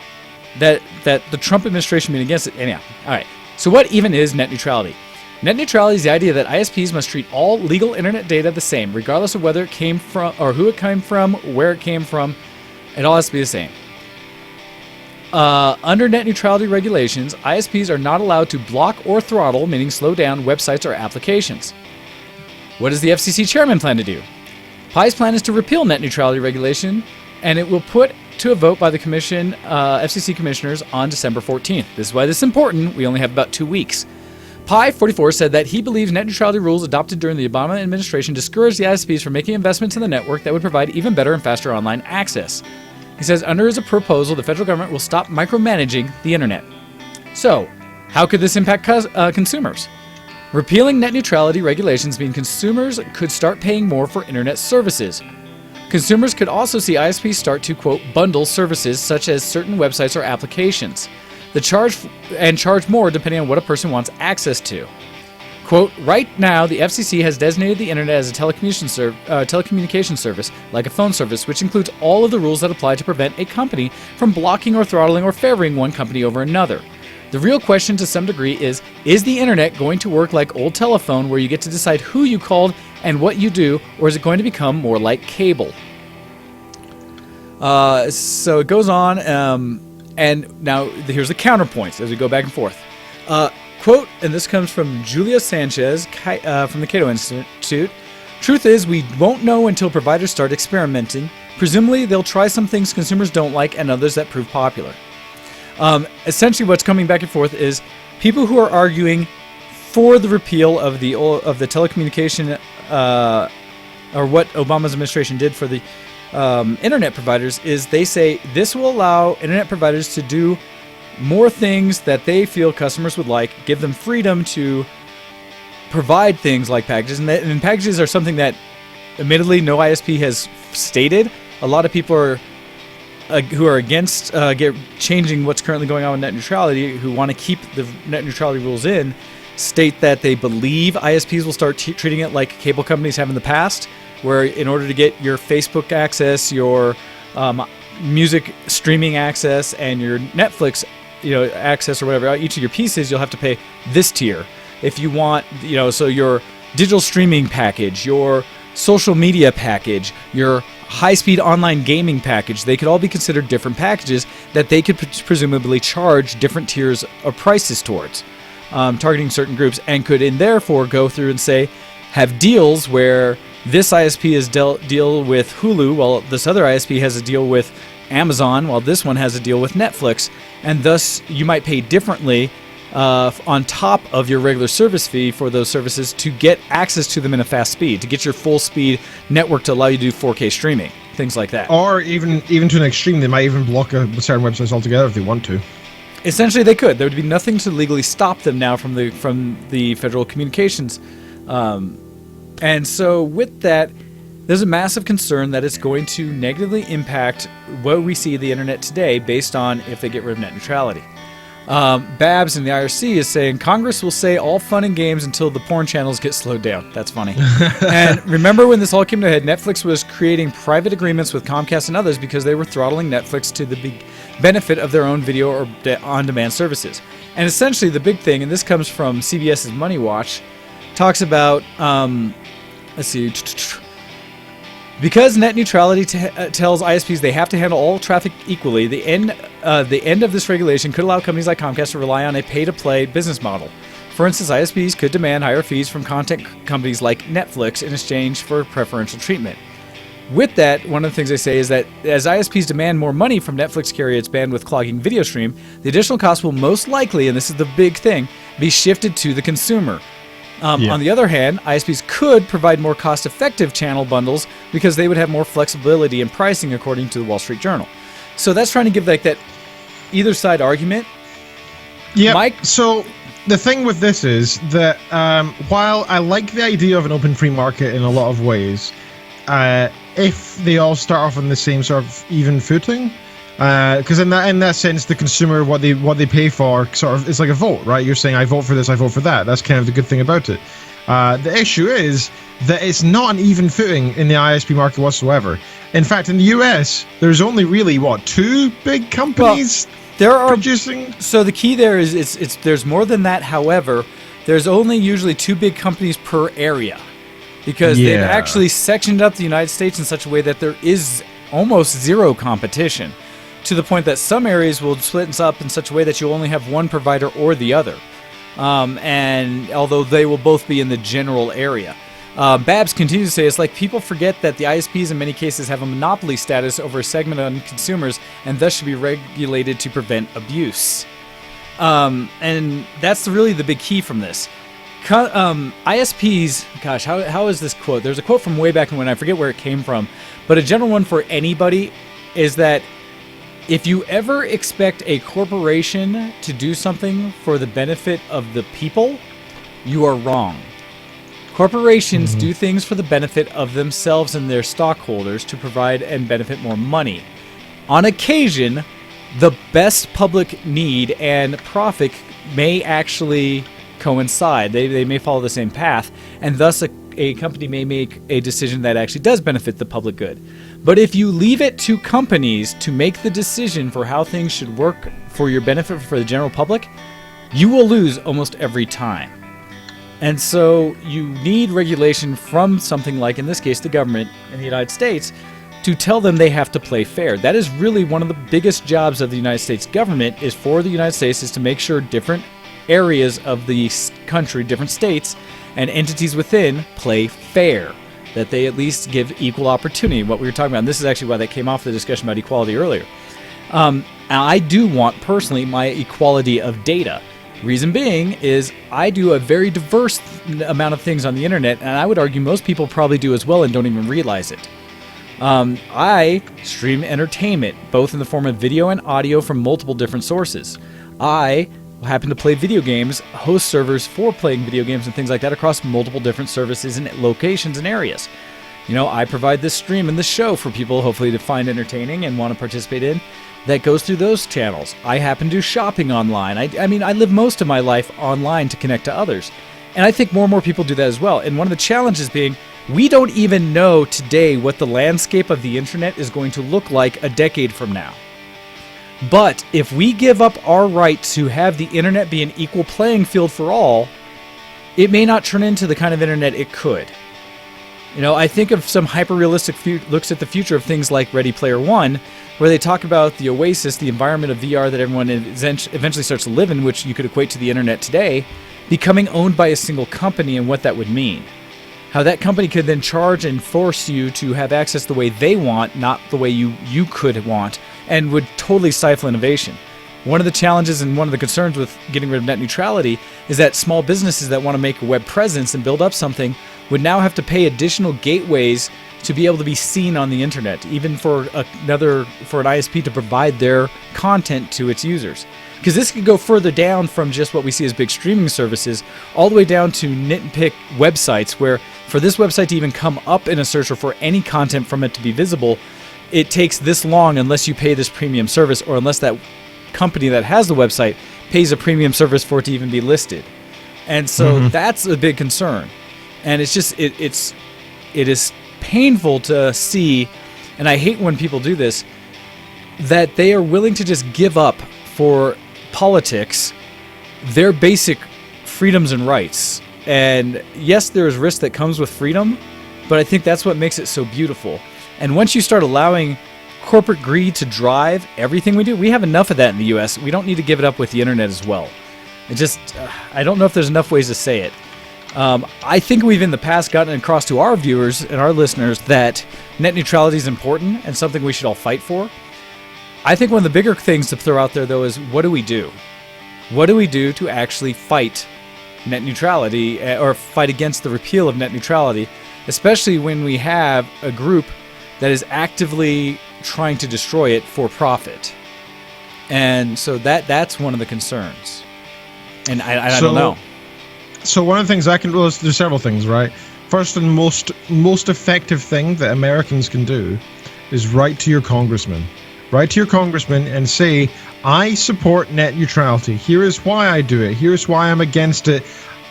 that the Trump administration being against it. Anyhow, all right. So what even is net neutrality? Net neutrality is the idea that ISPs must treat all legal internet data the same, regardless of whether it came from or who it came from, where it came from. It all has to be the same. Under net neutrality regulations, ISPs are not allowed to block or throttle, meaning slow down, websites or applications. What does the FCC chairman plan to do? Pai's plan is to repeal net neutrality regulation, and it will put to a vote by the commission, FCC commissioners on December 14th. This is why this is important. We only have about 2 weeks. Pai, 44, said that he believes net neutrality rules adopted during the Obama administration discouraged the ISPs from making investments in the network that would provide even better and faster online access. He says under his proposal, the federal government will stop micromanaging the internet. So, how could this impact consumers? Repealing net neutrality regulations mean consumers could start paying more for internet services. Consumers could also see ISPs start to, quote, bundle services such as certain websites or applications. Charge more depending on what a person wants access to. Quote, right now, the FCC has designated the internet as a telecommunication service, like a phone service, which includes all of the rules that apply to prevent a company from blocking or throttling or favoring one company over another. The real question to some degree is the internet going to work like old telephone where you get to decide who you called and what you do, or is it going to become more like cable? So it goes on, and now here's the counterpoints as we go back and forth. Quote, and this comes from Julia Sanchez from the Cato Institute. Truth is, we won't know until providers start experimenting. Presumably, they'll try some things consumers don't like and others that prove popular. Essentially, what's coming back and forth is people who are arguing for the repeal of the telecommunication or what Obama's administration did for the internet providers is they say this will allow internet providers to do more things that they feel customers would like, give them freedom to provide things like packages. And packages are something that, admittedly, no ISP has stated. A lot of people are who are against changing what's currently going on with net neutrality, who want to keep the net neutrality rules in, state that they believe ISPs will start treating it like cable companies have in the past, where in order to get your Facebook access, your music streaming access, and your Netflix access or whatever, each of your pieces, you'll have to pay this tier. If you want, so your digital streaming package, your social media package, your high-speed online gaming package, they could all be considered different packages that they could presumably charge different tiers of prices towards, targeting certain groups, and could therefore go through and say, have deals where this ISP is deal with Hulu, while this other ISP has a deal with Amazon, while this one has a deal with Netflix, and thus you might pay differently on top of your regular service fee for those services to get access to them in a fast speed, to get your full speed network to allow you to do 4K streaming, things like that. Or even to an extreme, they might even block certain websites altogether if they want to. Essentially, they could. There would be nothing to legally stop them now from the Federal Communications. And so with that, there's a massive concern that it's going to negatively impact what we see the internet today based on if they get rid of net neutrality. Babs in the IRC is saying Congress will say all fun and games until the porn channels get slowed down. That's funny. And remember when this all came to a head, Netflix was creating private agreements with Comcast and others because they were throttling Netflix to the benefit of their own video or on-demand services. And essentially the big thing, and this comes from CBS's Money Watch, talks about, let's see, because net neutrality tells ISPs they have to handle all traffic equally, the end of this regulation could allow companies like Comcast to rely on a pay-to-play business model. For instance, ISPs could demand higher fees from content companies like Netflix in exchange for preferential treatment. With that, one of the things they say is that as ISPs demand more money from Netflix to carry its bandwidth clogging video stream, the additional cost will most likely, and this is the big thing, be shifted to the consumer. On the other hand, ISPs could provide more cost-effective channel bundles because they would have more flexibility in pricing, according to the Wall Street Journal. So that's trying to give like that either side argument. Yeah. Mike? So the thing with this is that while I like the idea of an open free market in a lot of ways, if they all start off on the same sort of even footing, because in that sense, the consumer, what they pay for sort of is like a vote, right? You're saying I vote for this, I vote for that. That's kind of the good thing about it. The issue is that it's not an even footing in the ISP market whatsoever. In fact, in the US, there's only really two big companies producing. So the key there is it's there's more than that. However, there's only usually 2 big companies per area, because they've actually sectioned up the United States in such a way that there is almost zero competition, to the point that some areas will split up in such a way that you only have one provider or the other. And although they will both be in the general area. Babs continues to say, it's like people forget that the ISPs in many cases have a monopoly status over a segment of consumers and thus should be regulated to prevent abuse. And that's really the big key from this. ISPs, gosh, how is this quote? There's a quote from way back when, I forget where it came from, but a general one for anybody is that if you ever expect a corporation to do something for the benefit of the people, you are wrong. Corporations do things for the benefit of themselves and their stockholders to provide and benefit more money. On occasion, the best public need and profit may actually coincide. They may follow the same path, and thus a company may make a decision that actually does benefit the public good. But if you leave it to companies to make the decision for how things should work for your benefit for the general public, you will lose almost every time. And so you need regulation from something like, in this case, the government in the United States, to tell them they have to play fair. That is really one of the biggest jobs of the United States government, is for the United States is to make sure different areas of the country, different states, and entities within play fair, that they at least give equal opportunity, what we were talking about. And this is actually why that came off the discussion about equality earlier. And I do want, personally, my equality of data. Reason being is I do a very diverse amount of things on the internet, and I would argue most people probably do as well and don't even realize it. I stream entertainment, both in the form of video and audio from multiple different sources. I happen to play video games, host servers for playing video games and things like that across multiple different services and locations and areas. You know, I provide this stream and this show for people hopefully to find entertaining and want to participate in that goes through those channels. I happen to do shopping online. I mean, I live most of my life online to connect to others. And I think more and more people do that as well. And one of the challenges being, we don't even know today what the landscape of the internet is going to look like a decade from now. But if we give up our right to have the internet be an equal playing field for all, it may not turn into the kind of internet it could. You know, I think of some hyper-realistic looks at the future of things like Ready Player One, where they talk about the oasis, the environment of VR that everyone eventually starts to live in, which you could equate to the internet today, becoming owned by a single company and what that would mean. How that company could then charge and force you to have access the way they want, not the way you could want, and would totally stifle innovation. One of the challenges and one of the concerns with getting rid of net neutrality is that small businesses that want to make a web presence and build up something would now have to pay additional gateways to be able to be seen on the internet, even for an ISP to provide their content to its users. Because this could go further down from just what we see as big streaming services, all the way down to nitpick websites, where for this website to even come up in a search or for any content from it to be visible, it takes this long unless you pay this premium service, or unless that company that has the website pays a premium service for it to even be listed. And so that's a big concern. And it's just, it is painful to see, and I hate when people do this, that they are willing to just give up for politics their basic freedoms and rights. And yes, there is risk that comes with freedom, but I think that's what makes it so beautiful. And once you start allowing corporate greed to drive everything we do, we have enough of that in the US. We don't need to give it up with the internet as well. It just, I don't know if there's enough ways to say it. I think we've in the past gotten across to our viewers and our listeners that net neutrality is important and something we should all fight for. I think one of the bigger things to throw out there, though, is what do we do? What do we do to actually fight net neutrality or fight against the repeal of net neutrality, especially when we have a group that is actively trying to destroy it for profit? And so that's one of the concerns. And I don't know. So one of the things there's several things, right? First and most effective thing that Americans can do is write to your congressman. Write to your congressman and say, I support net neutrality. Here is why I do it. Here's why I'm against it.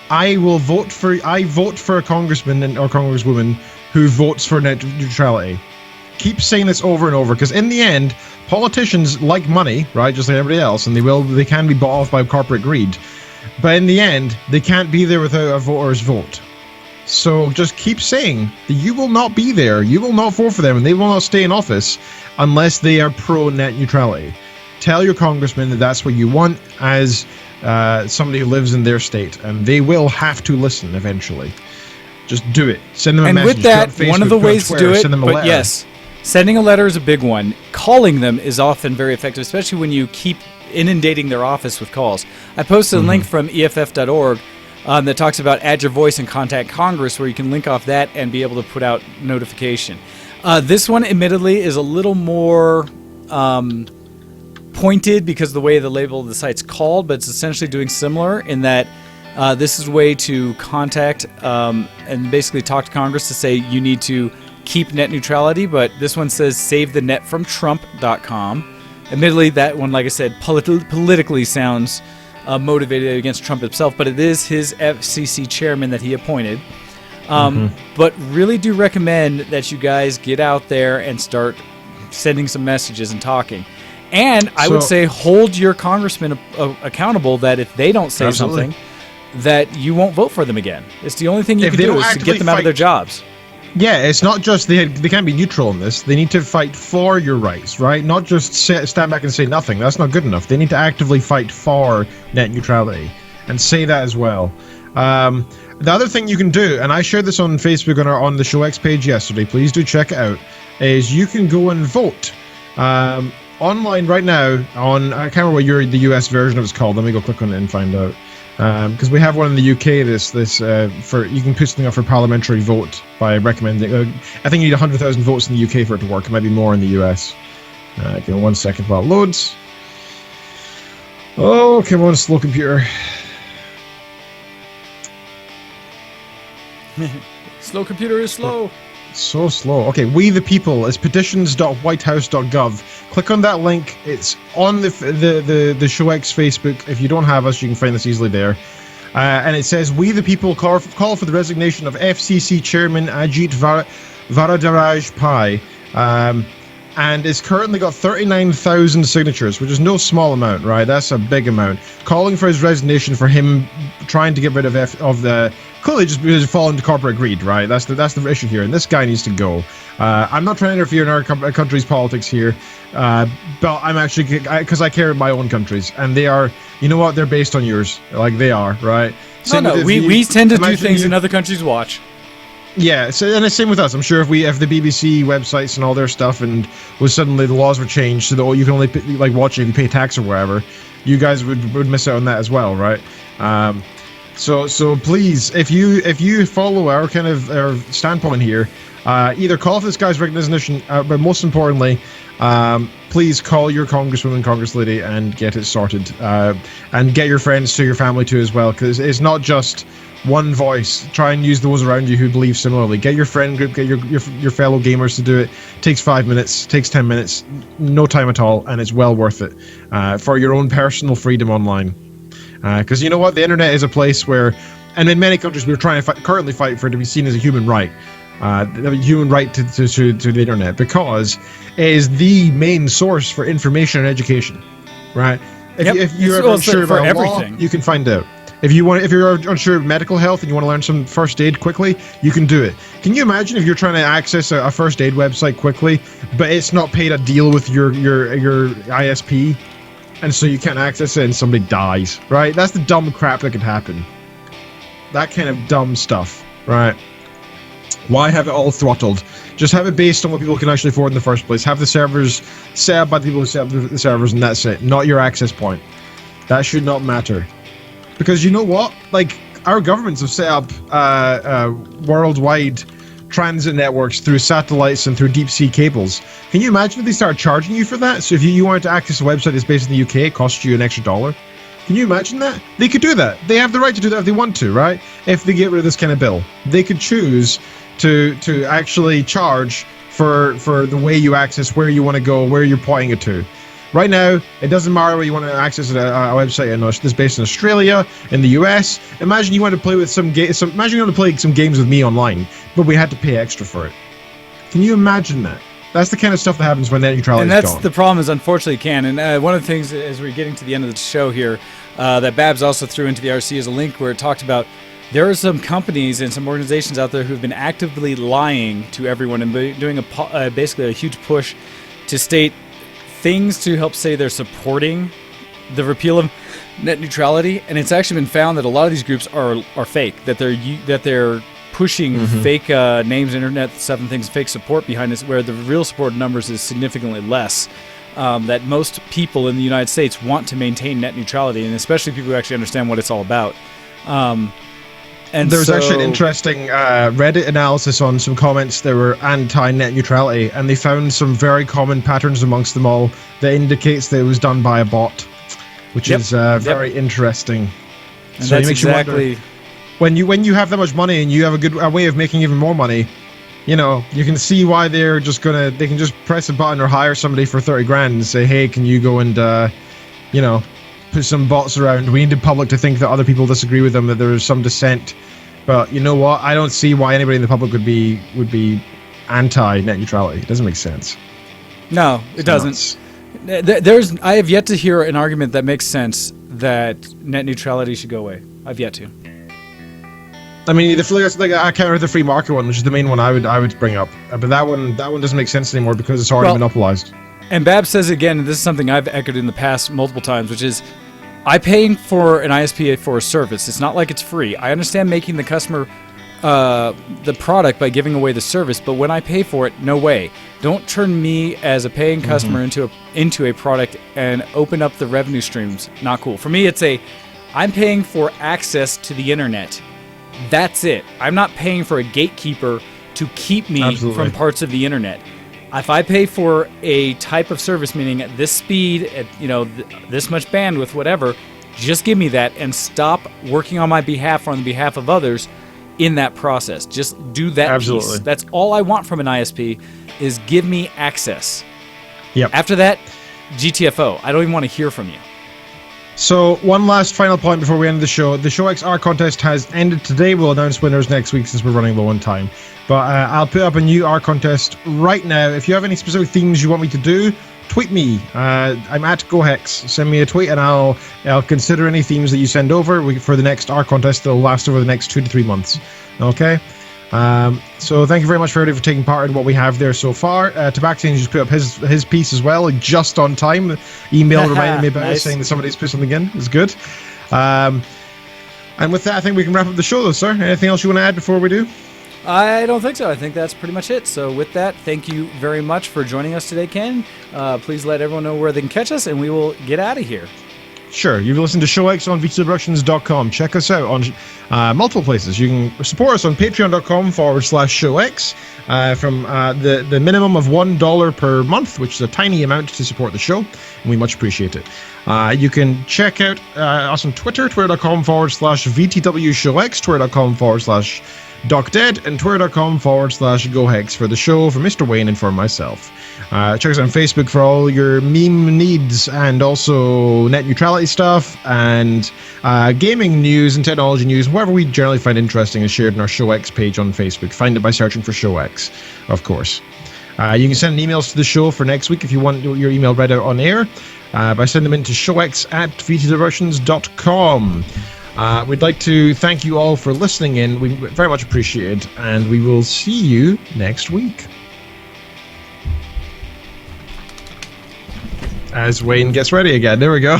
I vote for a congressman or congresswoman who votes for net neutrality. Keep saying this over and over, because in the end, politicians like money, right? Just like everybody else, and they can be bought off by corporate greed. But in the end, they can't be there without a voter's vote. So just keep saying that you will not be there, you will not vote for them, and they will not stay in office unless they are pro-net neutrality. Tell your congressman that that's what you want as somebody who lives in their state, and they will have to listen eventually. Just do it. Send them a message. And with that, one of the ways to do it, but yes, sending a letter is a big one. Calling them is often very effective, especially when you keep inundating their office with calls. I posted a link from EFF.org that talks about add your voice and contact Congress, where you can link off that and be able to put out notification. This one, admittedly, is a little more pointed because of the way the label of the site's called, but it's essentially doing similar in that this is a way to contact and basically talk to Congress to say you need to keep net neutrality, but this one says savethenetfromtrump.com. Admittedly, that one, like I said, politically sounds motivated against Trump himself, but it is his FCC chairman that he appointed. But really do recommend that you guys get out there and start sending some messages and talking. And I would say hold your congressman accountable that if they don't say something, that you won't vote for them again. It's the only thing you can do is to get them out of their jobs. Yeah, it's not just they can't be neutral in this. They need to fight for your rights, right? Not just stand back and say nothing. That's not good enough. They need to actively fight for net neutrality and say that as well. The other thing you can do, and I shared this on Facebook on the Show X page yesterday, please do check it out, is you can go and vote. online right now on, I can't remember what the US version of it's called. Let me go click on it and find out. Because we have one in the UK. For you can put something up for parliamentary vote by recommending. I think you need 100,000 votes in the UK for it to work. It might be more in the US. Give me 1 second while it loads. Oh, come on, slow computer. Slow computer is slow. So slow. Okay, We the People is petitions.whitehouse.gov. Click on that link. It's on the ShowX Facebook. If you don't have us, you can find this easily there. And it says, We the People call for the resignation of FCC Chairman Ajit Varadaraj Pai. And it's currently got 39,000 signatures, which is no small amount, right? That's a big amount. Calling for his resignation for him trying to get rid of the... Clearly just because he's fallen into corporate greed, right? That's the issue here, and this guy needs to go. I'm not trying to interfere in our country's politics here, but I'm actually... Because I care about my own countries, and they are... You know what? They're based on yours. Like, they are, right? No, we tend to do things in other countries' watch. Yeah, so and the same with us. I'm sure if the BBC websites and all their stuff, and was suddenly the laws were changed so that you can only watch it if you pay tax or whatever, you guys would miss out on that as well, right? So please, if you follow our kind of our standpoint here, either call for this guy's resignation, but most importantly, please call your congresswoman, congress lady, and get it sorted, and get your friends to your family too as well, because it's not just one voice. Try and use those around you who believe similarly. Get your friend group, get your fellow gamers to do it. Takes 5 minutes, takes 10 minutes, no time at all, and it's well worth it for your own personal freedom online. Because you know what, the internet is a place where, and in many countries we're trying to currently fight for it to be seen as a human right, the human right to the internet, because it is the main source for information and education, right? If you're unsure about everything, law, you can find out. If you're unsure of medical health and you want to learn some first aid quickly, you can do it. Can you imagine if you're trying to access a first aid website quickly, but it's not paid a deal with your ISP, and so you can't access it and somebody dies, right? That's the dumb crap that could happen. That kind of dumb stuff, right? Why have it all throttled? Just have it based on what people can actually afford in the first place. Have the servers set up by the people who set up the servers, and that's it. Not your access point. That should not matter. Because you know what? Like, our governments have set up worldwide transit networks through satellites and through deep sea cables. Can you imagine if they started charging you for that? So if you wanted to access a website that's based in the UK, it costs you an extra $1. Can you imagine that? They could do that. They have the right to do that if they want to, right? If they get rid of this kind of bill. They could choose to actually charge for the way you access, where you want to go, where you're pointing it to. Right now, it doesn't matter where you want to access a website that's based in Australia, in the US. Imagine you want to play with imagine you want to play some games with me online, but we had to pay extra for it. Can you imagine that? That's the kind of stuff that happens when net neutrality is gone. And that's the problem, is unfortunately can. And one of the things, as we're getting to the end of the show here, that Babs also threw into the RC is a link where it talked about there are some companies and some organizations out there who've been actively lying to everyone and doing basically a huge push to state things to help say they're supporting the repeal of net neutrality, and it's actually been found that a lot of these groups are fake. That they're pushing fake names, internet stuff, and things, fake support behind this, where the real support numbers is significantly less. That most people in the United States want to maintain net neutrality, and especially people who actually understand what it's all about. And there's actually an interesting Reddit analysis on some comments that were anti-net neutrality, and they found some very common patterns amongst them all that indicates that it was done by a bot, which is very interesting. And so that's exactly when you have that much money and you have a way of making even more money, you know, you can see why they can just press a button or hire somebody for 30 grand and say, hey, can you go and put some bots around. We need the public to think that other people disagree with them, that there is some dissent. But you know what? I don't see why anybody in the public would be anti-net neutrality. It doesn't make sense. No, it doesn't. I have yet to hear an argument that makes sense that net neutrality should go away. I've yet to. I mean, I counter the free market one, which is the main one I would bring up. But that one doesn't make sense anymore because it's already monopolized. And Babs says again, and this is something I've echoed in the past multiple times, which is, I'm paying for an ISP for a service. It's not like it's free. I understand making the customer the product by giving away the service, but when I pay for it, no way. Don't turn me as a paying customer into a product and open up the revenue streams. Not cool. For me, I'm paying for access to the internet. That's it. I'm not paying for a gatekeeper to keep me from parts of the internet. If I pay for a type of service, meaning at this speed, at this much bandwidth, whatever, just give me that and stop working on my behalf or on the behalf of others in that process. Just do that piece. That's all I want from an ISP is give me access. Yep. After that, GTFO. I don't even want to hear from you. So one last final point before we end the show. The ShowXR contest has ended today. We'll announce winners next week since we're running low on time. But I'll put up a new R contest right now. If you have any specific themes you want me to do, tweet me. I'm at GoHex. Send me a tweet and I'll consider any themes that you send over for the next R contest that will last over the next 2 to 3 months. Okay? So thank you very much for everybody for taking part in what we have there so far. Tabaxian just put up his piece as well, just on time. The email reminded me about it, saying that somebody's put something in. It's good. And with that, I think we can wrap up the show, though, sir. Anything else you want to add before we do? I don't think so. I think that's pretty much it. So with that, thank you very much for joining us today, Ken. Please let everyone know where they can catch us, and we will get out of here. Sure. You've listened to ShowX on VTWProductions.com. Check us out on multiple places. You can support us on Patreon.com/ShowX from the minimum of $1 per month, which is a tiny amount to support the show, and we much appreciate it. You can check out us on Twitter, twitter.com/VTWShowX, twitter.com/DocDead, and twitter.com/GoHex for the show, for Mr. Wayne and for myself. Check us out on Facebook for all your meme needs and also net neutrality stuff and gaming news and technology news. Whatever we generally find interesting is shared in our ShowX page on Facebook. Find it by searching for ShowX, of course. You can send emails to the show for next week if you want your email read out on air by sending them into showx@vtdiversions.com. We'd like to thank you all for listening in. We very much appreciate it, and we will see you next week. As Wayne gets ready again. There we go.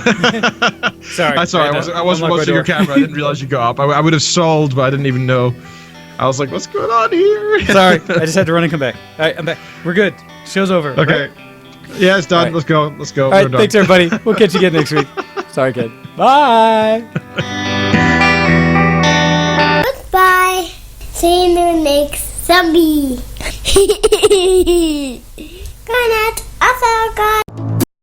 Sorry. I wasn't watching your camera. I didn't realize you got up. I would have stalled, but I didn't even know. I was like, what's going on here? Sorry. I just had to run and come back. All right, I'm back. We're good. Show's over. Okay. Right? Yeah, it's done. Right. Let's go. All right, thanks, everybody. We'll catch you again next week. Sorry, kid. Bye. Goodbye. See you in the next zombie.